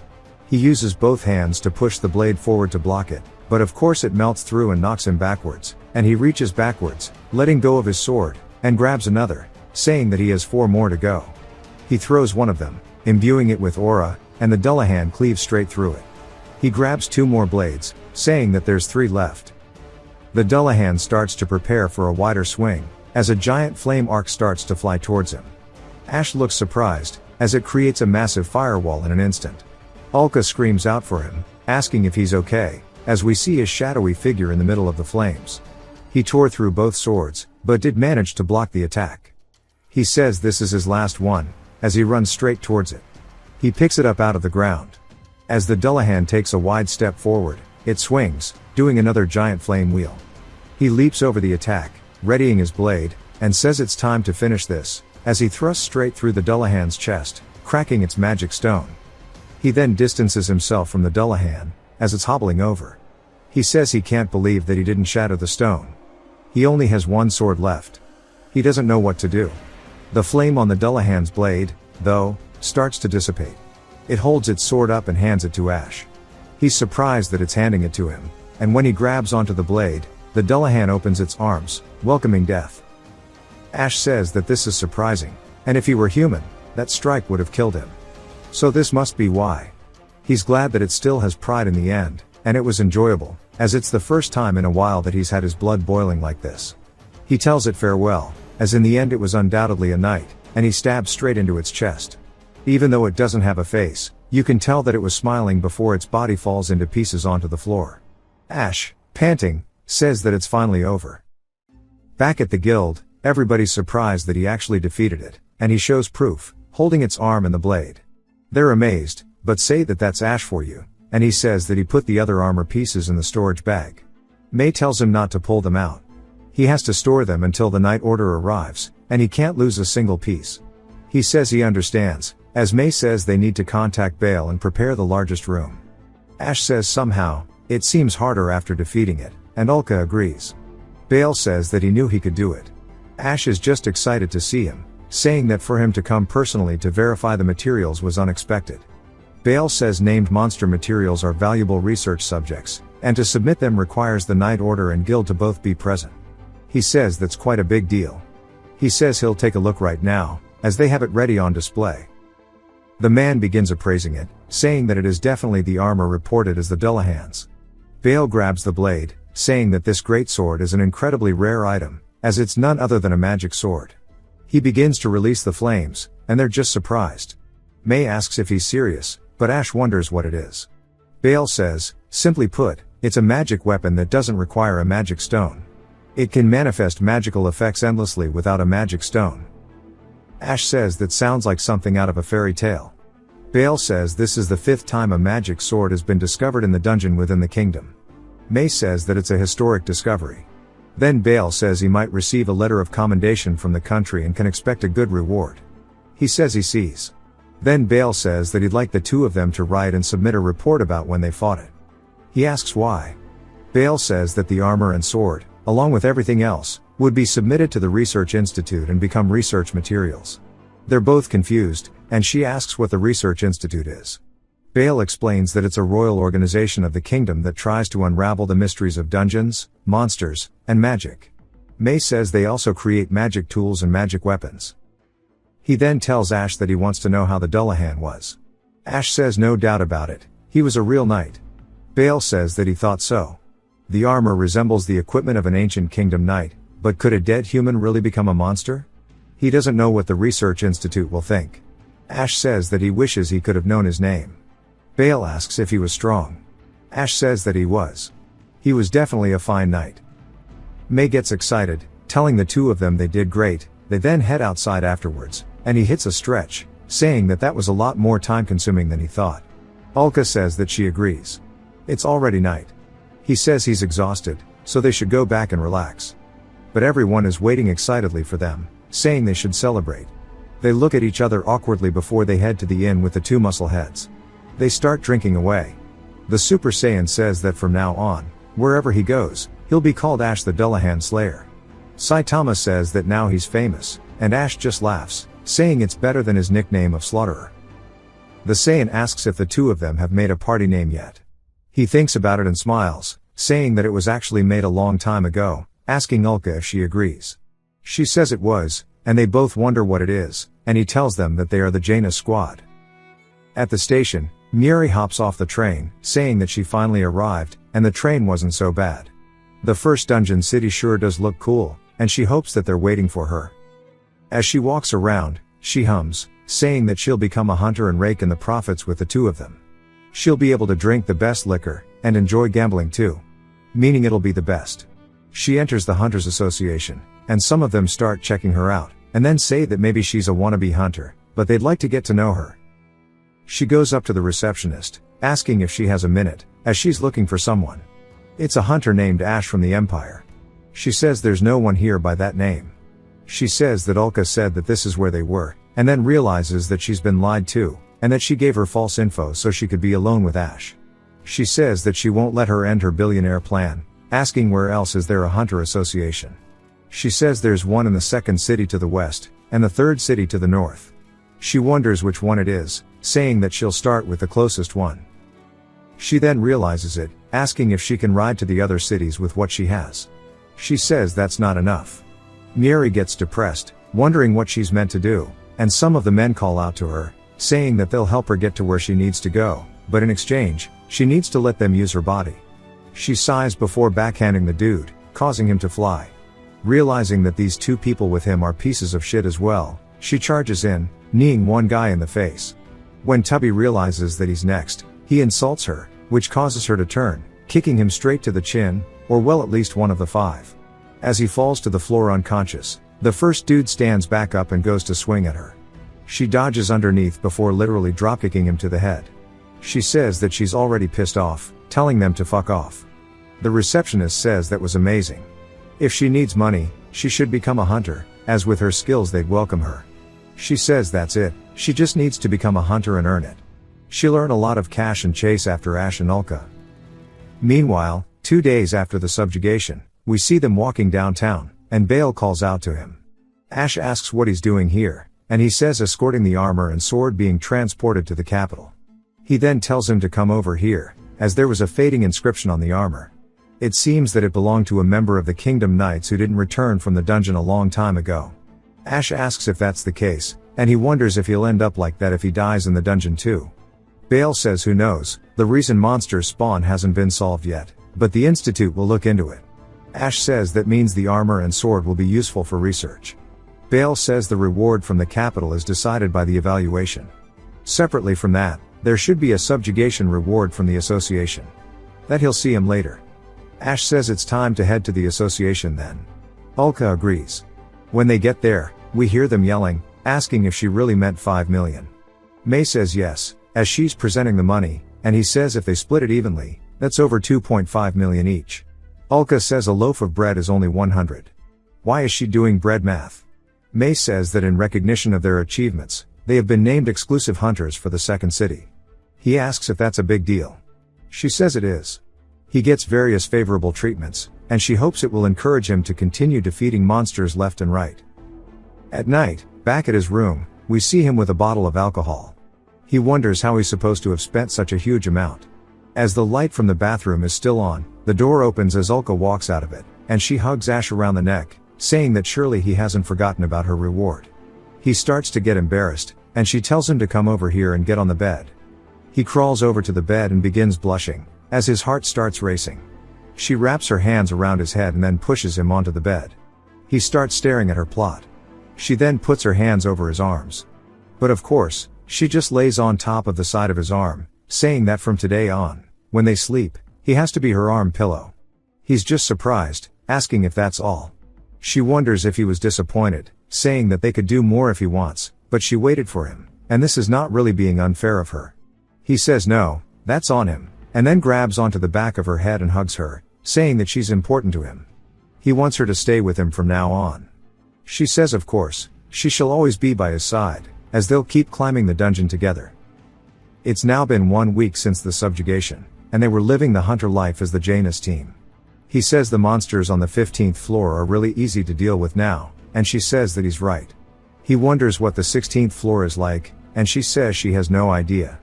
He uses both hands to push the blade forward to block it, but of course it melts through and knocks him backwards, and he reaches backwards, letting go of his sword, and grabs another, saying that he has 4 more to go. He throws one of them, imbuing it with aura, and the Dullahan cleaves straight through it. He grabs 2 more blades, saying that there's 3 left. The Dullahan starts to prepare for a wider swing, as a giant flame arc starts to fly towards him. Ash looks surprised, as it creates a massive firewall in an instant. Ulka screams out for him, asking if he's okay, as we see his shadowy figure in the middle of the flames. He tore through both swords, but did manage to block the attack. He says this is his last one, as he runs straight towards it. He picks it up out of the ground. As the Dullahan takes a wide step forward, it swings, doing another giant flame wheel. He leaps over the attack, readying his blade, and says it's time to finish this, as he thrusts straight through the Dullahan's chest, cracking its magic stone. He then distances himself from the Dullahan, as it's hobbling over. He says he can't believe that he didn't shatter the stone. He only has one sword left. He doesn't know what to do. The flame on the Dullahan's blade, though, starts to dissipate. It holds its sword up and hands it to Ash. He's surprised that it's handing it to him, and when he grabs onto the blade, the Dullahan opens its arms, welcoming death. Ash says that this is surprising, and if he were human, that strike would have killed him. So this must be why. He's glad that it still has pride in the end, and it was enjoyable, as it's the first time in a while that he's had his blood boiling like this. He tells it farewell, as in the end it was undoubtedly a knight, and he stabs straight into its chest. Even though it doesn't have a face, you can tell that it was smiling before its body falls into pieces onto the floor. Ash, panting, says that it's finally over. Back at the guild, everybody's surprised that he actually defeated it, and he shows proof, holding its arm and the blade. They're amazed, but say that that's Ash for you, and he says that he put the other armor pieces in the storage bag. May tells him not to pull them out. He has to store them until the night order arrives, and he can't lose a single piece. He says he understands, as May says they need to contact Bale and prepare the largest room. Ash says somehow, it seems harder after defeating it, and Ulka agrees. Bale says that he knew he could do it. Ash is just excited to see him, saying that for him to come personally to verify the materials was unexpected. Bale says named monster materials are valuable research subjects, and to submit them requires the Night Order and Guild to both be present. He says that's quite a big deal. He says he'll take a look right now, as they have it ready on display. The man begins appraising it, saying that it is definitely the armor reported as the Dullahan's. Bale grabs the blade, saying that this great sword is an incredibly rare item, as it's none other than a magic sword. He begins to release the flames, and they're just surprised. May asks if he's serious, but Ash wonders what it is. Bale says, simply put, it's a magic weapon that doesn't require a magic stone. It can manifest magical effects endlessly without a magic stone. Ash says that sounds like something out of a fairy tale. Bale says this is the 5th time a magic sword has been discovered in the dungeon within the kingdom. May says that it's a historic discovery. Then Bale says he might receive a letter of commendation from the country and can expect a good reward. He says he sees. Then Bale says that he'd like the two of them to write and submit a report about when they fought it. He asks why. Bale says that the armor and sword, along with everything else, would be submitted to the Research Institute and become research materials. They're both confused, and she asks what the Research Institute is. Bale explains that it's a royal organization of the kingdom that tries to unravel the mysteries of dungeons, monsters, and magic. May says they also create magic tools and magic weapons. He then tells Ash that he wants to know how the Dullahan was. Ash says no doubt about it, he was a real knight. Bale says that he thought so. The armor resembles the equipment of an ancient kingdom knight, but could a dead human really become a monster? He doesn't know what the Research Institute will think. Ash says that he wishes he could have known his name. Bale asks if he was strong. Ash says that he was. He was definitely a fine knight. May gets excited, telling the two of them they did great. They then head outside afterwards, and he hits a stretch, saying that was a lot more time consuming than he thought. Ulka says that she agrees. It's already night. He says he's exhausted, so they should go back and relax. But everyone is waiting excitedly for them, saying they should celebrate. They look at each other awkwardly before they head to the inn with the two muscleheads. They start drinking away. The Super Saiyan says that from now on, wherever he goes, he'll be called Ash the Dullahan Slayer. Saitama says that now he's famous, and Ash just laughs, saying it's better than his nickname of Slaughterer. The Saiyan asks if the two of them have made a party name yet. He thinks about it and smiles, saying that it was actually made a long time ago, asking Ulka if she agrees. She says it was, and they both wonder what it is, and he tells them that they are the Jaina squad. At the station, Miri hops off the train, saying that she finally arrived, and the train wasn't so bad. The first dungeon city sure does look cool, and she hopes that they're waiting for her. As she walks around, she hums, saying that she'll become a hunter and rake in the profits with the two of them. She'll be able to drink the best liquor, and enjoy gambling too. Meaning it'll be the best. She enters the Hunters Association, and some of them start checking her out, and then say that maybe she's a wannabe hunter, but they'd like to get to know her. She goes up to the receptionist, asking if she has a minute, as she's looking for someone. It's a hunter named Ash from the Empire. She says there's no one here by that name. She says that Ulka said that this is where they were, and then realizes that she's been lied to, and that she gave her false info so she could be alone with Ash. She says that she won't let her end her billionaire plan, asking where else is there a hunter association. She says there's one in the second city to the west, and the third city to the north. She wonders which one it is, saying that she'll start with the closest one. She then realizes it, asking if she can ride to the other cities with what she has. She says that's not enough. Mary gets depressed, wondering what she's meant to do, and some of the men call out to her, saying that they'll help her get to where she needs to go, but in exchange, she needs to let them use her body. She sighs before backhanding the dude, causing him to fly. Realizing that these two people with him are pieces of shit as well, she charges in, kneeing one guy in the face. When Tubby realizes that he's next, he insults her, which causes her to turn, kicking him straight to the chin, or well at least one of the five. As he falls to the floor unconscious, the first dude stands back up and goes to swing at her. She dodges underneath before literally dropkicking him to the head. She says that she's already pissed off, telling them to fuck off. The receptionist says that was amazing. If she needs money, she should become a hunter, as with her skills they'd welcome her. She says that's it, she just needs to become a hunter and earn it. She'll earn a lot of cash and chase after Ash and Ulka. Meanwhile, 2 days after the subjugation, we see them walking downtown, and Bale calls out to him. Ash asks what he's doing here, and he says escorting the armor and sword being transported to the capital. He then tells him to come over here, as there was a fading inscription on the armor. It seems that it belonged to a member of the Kingdom Knights who didn't return from the dungeon a long time ago. Ash asks if that's the case, and he wonders if he'll end up like that if he dies in the dungeon too. Bale says who knows, the reason monsters spawn hasn't been solved yet, but the Institute will look into it. Ash says that means the armor and sword will be useful for research. Bale says the reward from the capital is decided by the evaluation. Separately from that, there should be a subjugation reward from the association. That he'll see him later. Ash says it's time to head to the association then. Ulka agrees. When they get there, we hear them yelling, asking if she really meant 5 million. May says yes, as she's presenting the money, and he says if they split it evenly, that's over 2.5 million each. Ulka says a loaf of bread is only 100. Why is she doing bread math? May says that in recognition of their achievements, they have been named exclusive hunters for the second city. He asks if that's a big deal. She says it is. He gets various favorable treatments, and she hopes it will encourage him to continue defeating monsters left and right. At night, back at his room, we see him with a bottle of alcohol. He wonders how he's supposed to have spent such a huge amount. As the light from the bathroom is still on, the door opens as Ulka walks out of it, and she hugs Ash around the neck, saying that surely he hasn't forgotten about her reward. He starts to get embarrassed, and she tells him to come over here and get on the bed. He crawls over to the bed and begins blushing, as his heart starts racing. She wraps her hands around his head and then pushes him onto the bed. He starts staring at her plot. She then puts her hands over his arms. But of course, she just lays on top of the side of his arm, saying that from today on, when they sleep, he has to be her arm pillow. He's just surprised, asking if that's all. She wonders if he was disappointed, saying that they could do more if he wants, but she waited for him, and this is not really being unfair of her. He says no, that's on him, and then grabs onto the back of her head and hugs her, saying that she's important to him. He wants her to stay with him from now on. She says of course, she shall always be by his side, as they'll keep climbing the dungeon together. It's now been 1 week since the subjugation, and they were living the hunter life as the Janus team. He says the monsters on the 15th floor are really easy to deal with now, and she says that he's right. He wonders what the 16th floor is like, and she says she has no idea.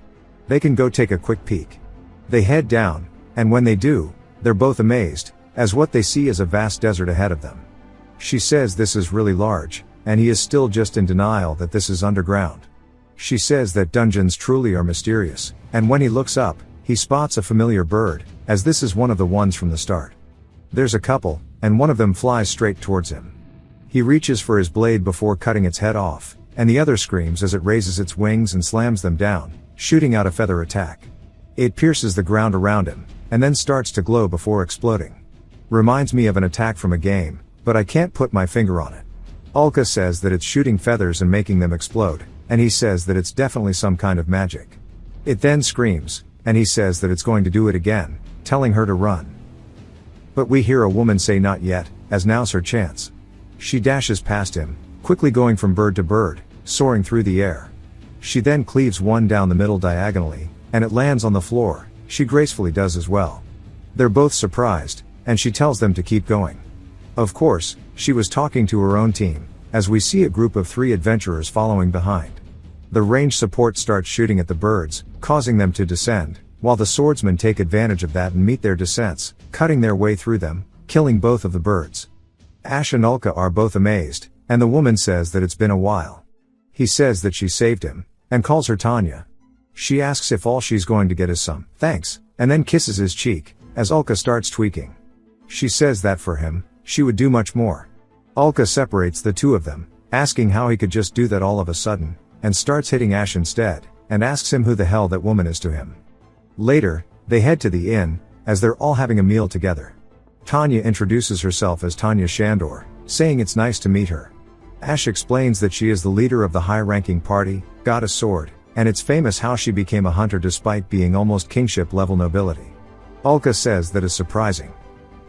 They can go take a quick peek. They head down, and when they do, they're both amazed, as what they see is a vast desert ahead of them. She says this is really large, and he is still just in denial that this is underground. She says that dungeons truly are mysterious, and when he looks up, he spots a familiar bird, as this is one of the ones from the start. There's a couple, and one of them flies straight towards him. He reaches for his blade before cutting its head off, and the other screams as it raises its wings and slams them down, shooting out a feather attack. It pierces the ground around him, and then starts to glow before exploding. Reminds me of an attack from a game, but I can't put my finger on it. Ulka says that it's shooting feathers and making them explode, and he says that it's definitely some kind of magic. It then screams, and he says that it's going to do it again, telling her to run. But we hear a woman say not yet, as now's her chance. She dashes past him, quickly going from bird to bird, soaring through the air. She then cleaves one down the middle diagonally, and it lands on the floor. She gracefully does as well. They're both surprised, and she tells them to keep going. Of course, she was talking to her own team, as we see a group of 3 adventurers following behind. The range support starts shooting at the birds, causing them to descend, while the swordsmen take advantage of that and meet their descents, cutting their way through them, killing both of the birds. Ash and Ulka are both amazed, and the woman says that it's been a while. He says that she saved him, and calls her Tanya. She asks if all she's going to get is some thanks, and then kisses his cheek, as Ulka starts tweaking. She says that for him, she would do much more. Ulka separates the two of them, asking how he could just do that all of a sudden, and starts hitting Ash instead, and asks him who the hell that woman is to him. Later, they head to the inn, as they're all having a meal together. Tanya introduces herself as Tanya Shandor, saying it's nice to meet her. Ash explains that she is the leader of the high-ranking party, got a sword, and it's famous how she became a hunter despite being almost kingship-level nobility. Ulka says that is surprising.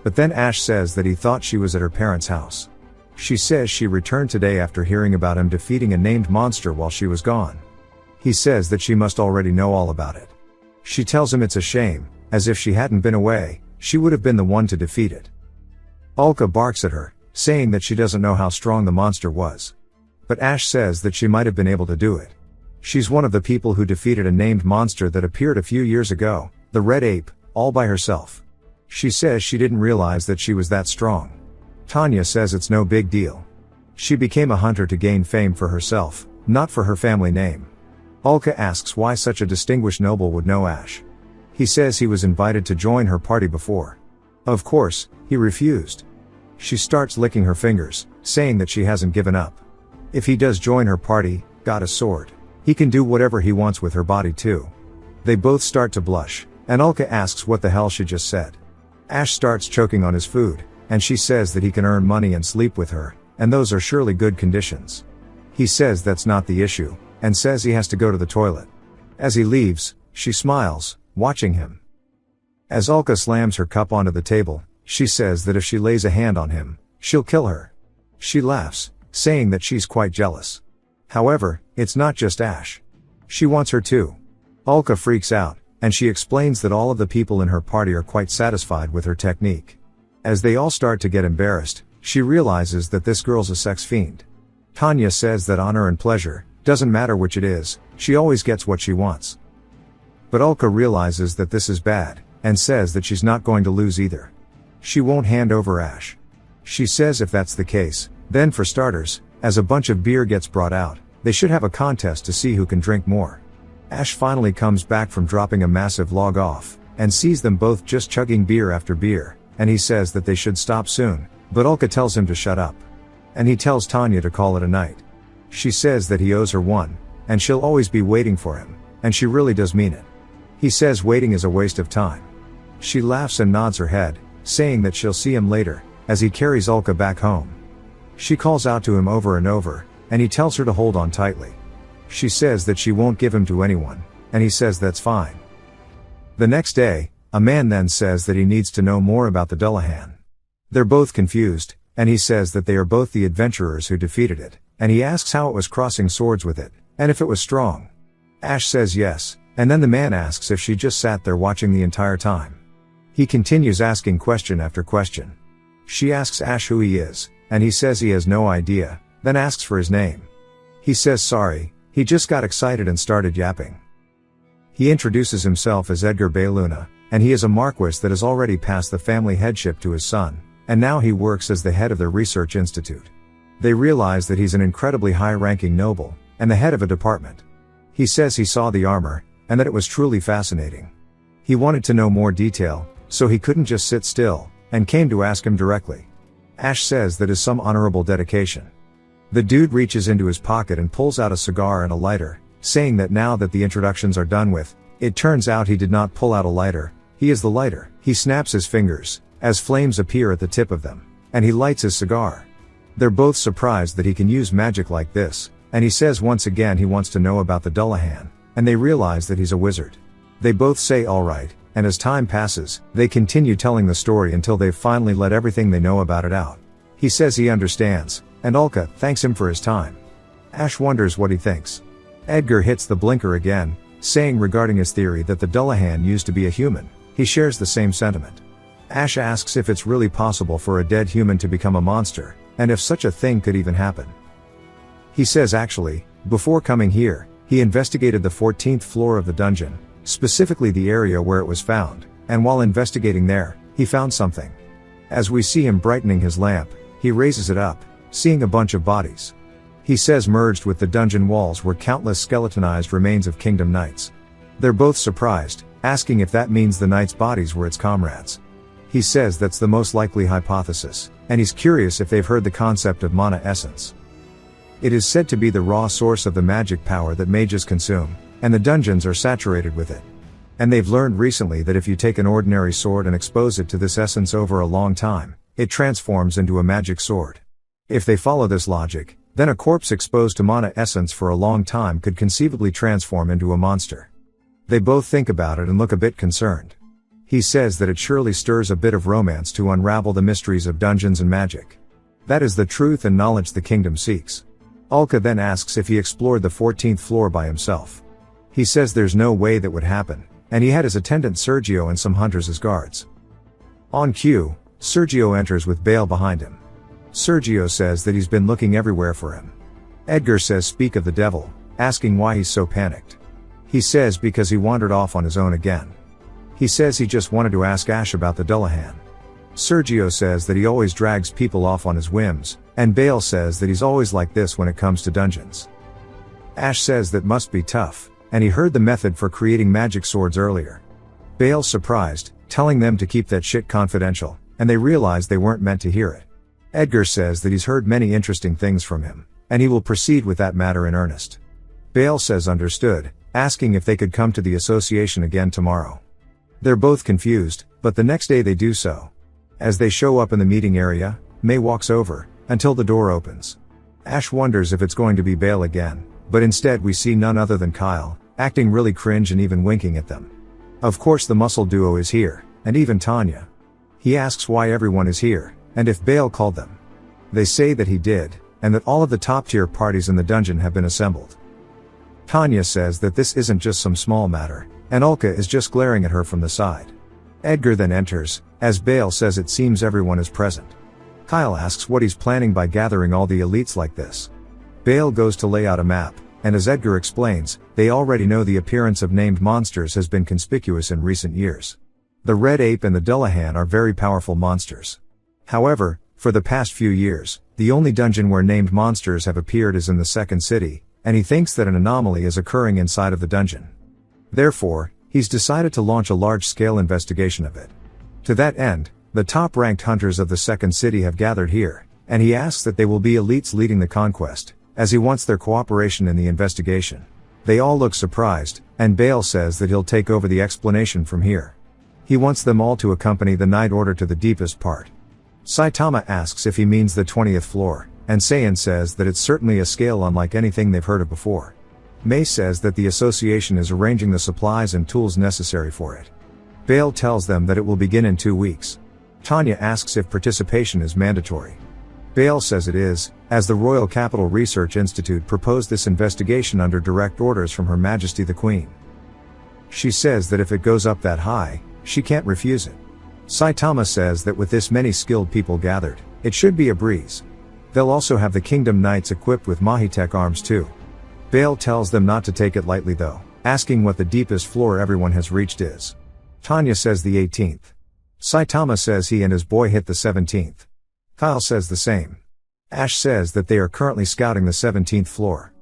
But then Ash says that he thought she was at her parents' house. She says she returned today after hearing about him defeating a named monster while she was gone. He says that she must already know all about it. She tells him it's a shame, as if she hadn't been away, she would have been the one to defeat it. Ulka barks at her, saying that she doesn't know how strong the monster was. But Ash says that she might have been able to do it. She's one of the people who defeated a named monster that appeared a few years ago, the Red Ape, all by herself. She says she didn't realize that she was that strong. Tanya says it's no big deal. She became a hunter to gain fame for herself, not for her family name. Ulka asks why such a distinguished noble would know Ash. He says he was invited to join her party before. Of course, he refused. She starts licking her fingers, saying that she hasn't given up. If he does join her party, got a sword, he can do whatever he wants with her body too. They both start to blush, and Ulka asks what the hell she just said. Ash starts choking on his food, and she says that he can earn money and sleep with her, and those are surely good conditions. He says that's not the issue, and says he has to go to the toilet. As he leaves, she smiles, watching him. As Ulka slams her cup onto the table, she says that if she lays a hand on him, she'll kill her. She laughs, saying that she's quite jealous. However, it's not just Ash. She wants her too. Ulka freaks out, and she explains that all of the people in her party are quite satisfied with her technique. As they all start to get embarrassed, she realizes that this girl's a sex fiend. Tanya says that honor and pleasure, doesn't matter which it is, she always gets what she wants. But Ulka realizes that this is bad, and says that she's not going to lose either. She won't hand over Ash. She says if that's the case, then for starters, as a bunch of beer gets brought out, they should have a contest to see who can drink more. Ash finally comes back from dropping a massive log off, and sees them both just chugging beer after beer, and he says that they should stop soon, but Ulka tells him to shut up. And he tells Tanya to call it a night. She says that he owes her one, and she'll always be waiting for him, and she really does mean it. He says waiting is a waste of time. She laughs and nods her head, saying that she'll see him later, as he carries Ulka back home. She calls out to him over and over, and he tells her to hold on tightly. She says that she won't give him to anyone, and he says that's fine. The next day, a man then says that he needs to know more about the Dullahan. They're both confused, and he says that they are both the adventurers who defeated it, and he asks how it was crossing swords with it, and if it was strong. Ash says yes, and then the man asks if she just sat there watching the entire time. He continues asking question after question. She asks Ash who he is, and he says he has no idea, then asks for his name. He says sorry, he just got excited and started yapping. He introduces himself as Edgar Bayluna, and he is a marquis that has already passed the family headship to his son, and now he works as the head of their research institute. They realize that he's an incredibly high-ranking noble, and the head of a department. He says he saw the armor, and that it was truly fascinating. He wanted to know more detail, so he couldn't just sit still, and came to ask him directly. Ash says that is some honorable dedication. The dude reaches into his pocket and pulls out a cigar and a lighter, saying that now that the introductions are done with, it turns out he did not pull out a lighter, he is the lighter. He snaps his fingers, as flames appear at the tip of them, and he lights his cigar. They're both surprised that he can use magic like this, and he says once again he wants to know about the Dullahan, and they realize that he's a wizard. They both say alright, and as time passes, they continue telling the story until they've finally let everything they know about it out. He says he understands, and Ulka thanks him for his time. Ash wonders what he thinks. Edgar hits the blinker again, saying regarding his theory that the Dullahan used to be a human, he shares the same sentiment. Ash asks if it's really possible for a dead human to become a monster, and if such a thing could even happen. He says actually, before coming here, he investigated the 14th floor of the dungeon, specifically the area where it was found, and while investigating there, he found something. As we see him brightening his lamp, he raises it up, seeing a bunch of bodies. He says merged with the dungeon walls were countless skeletonized remains of Kingdom Knights. They're both surprised, asking if that means the Knights' bodies were its comrades. He says that's the most likely hypothesis, and he's curious if they've heard the concept of mana essence. It is said to be the raw source of the magic power that mages consume, and the dungeons are saturated with it. And they've learned recently that if you take an ordinary sword and expose it to this essence over a long time, it transforms into a magic sword. If they follow this logic, then a corpse exposed to mana essence for a long time could conceivably transform into a monster. They both think about it and look a bit concerned. He says that it surely stirs a bit of romance to unravel the mysteries of dungeons and magic. That is the truth and knowledge the kingdom seeks. Ulka then asks if he explored the 14th floor by himself. He says there's no way that would happen, and he had his attendant Sergio and some hunters as guards. On cue, Sergio enters with Bale behind him. Sergio says that he's been looking everywhere for him. Edgar says speak of the devil, asking why he's so panicked. He says because he wandered off on his own again. He says he just wanted to ask Ash about the Dullahan. Sergio says that he always drags people off on his whims, and Bale says that he's always like this when it comes to dungeons. Ash says that must be tough, and he heard the method for creating magic swords earlier. Bale's surprised, telling them to keep that shit confidential, and they realize they weren't meant to hear it. Edgar says that he's heard many interesting things from him, and he will proceed with that matter in earnest. Bale says understood, asking if they could come to the association again tomorrow. They're both confused, but the next day they do so. As they show up in the meeting area, May walks over, until the door opens. Ash wonders if it's going to be Bale again, but instead we see none other than Kyle, acting really cringe and even winking at them. Of course the muscle duo is here, and even Tanya. He asks why everyone is here, and if Bale called them. They say that he did, and that all of the top-tier parties in the dungeon have been assembled. Tanya says that this isn't just some small matter, and Ulka is just glaring at her from the side. Edgar then enters, as Bale says it seems everyone is present. Kyle asks what he's planning by gathering all the elites like this. Bale goes to lay out a map, and as Edgar explains, they already know the appearance of named monsters has been conspicuous in recent years. The Red Ape and the Dullahan are very powerful monsters. However, for the past few years, the only dungeon where named monsters have appeared is in the second city, and he thinks that an anomaly is occurring inside of the dungeon. Therefore, he's decided to launch a large-scale investigation of it. To that end, the top-ranked hunters of the second city have gathered here, and he asks that they will be elites leading the conquest, as he wants their cooperation in the investigation. They all look surprised, and Bale says that he'll take over the explanation from here. He wants them all to accompany the Night Order to the deepest part. Saitama asks if he means the 20th floor, and Saiyan says that it's certainly a scale unlike anything they've heard of before. May says that the association is arranging the supplies and tools necessary for it. Bale tells them that it will begin in 2 weeks. Tanya asks if participation is mandatory. Bale says it is, as the Royal Capital Research Institute proposed this investigation under direct orders from Her Majesty the Queen. She says that if it goes up that high, she can't refuse it. Saitama says that with this many skilled people gathered, it should be a breeze. They'll also have the Kingdom Knights equipped with Mahitech arms too. Bale tells them not to take it lightly though, asking what the deepest floor everyone has reached is. Tanya says the 18th. Saitama says he and his boy hit the 17th. Kyle says the same. Ash says that they are currently scouting the 17th floor.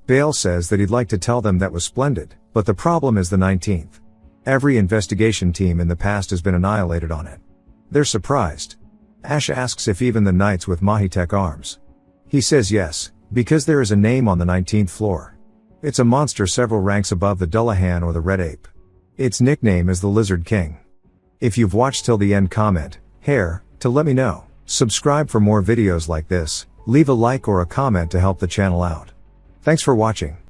Bale says that he'd like to tell them that was splendid, but the problem is the 19th. Every investigation team in the past has been annihilated on it. They're surprised. Ash asks if even the knights with Mahitech arms. He says yes, because there is a name on the 19th floor. It's a monster several ranks above the Dullahan or the Red Ape. Its nickname is the Lizard King. If you've watched till the end, comment, "Hair," to let me know. Subscribe for more videos like this, leave a like or a comment to help the channel out. Thanks for watching.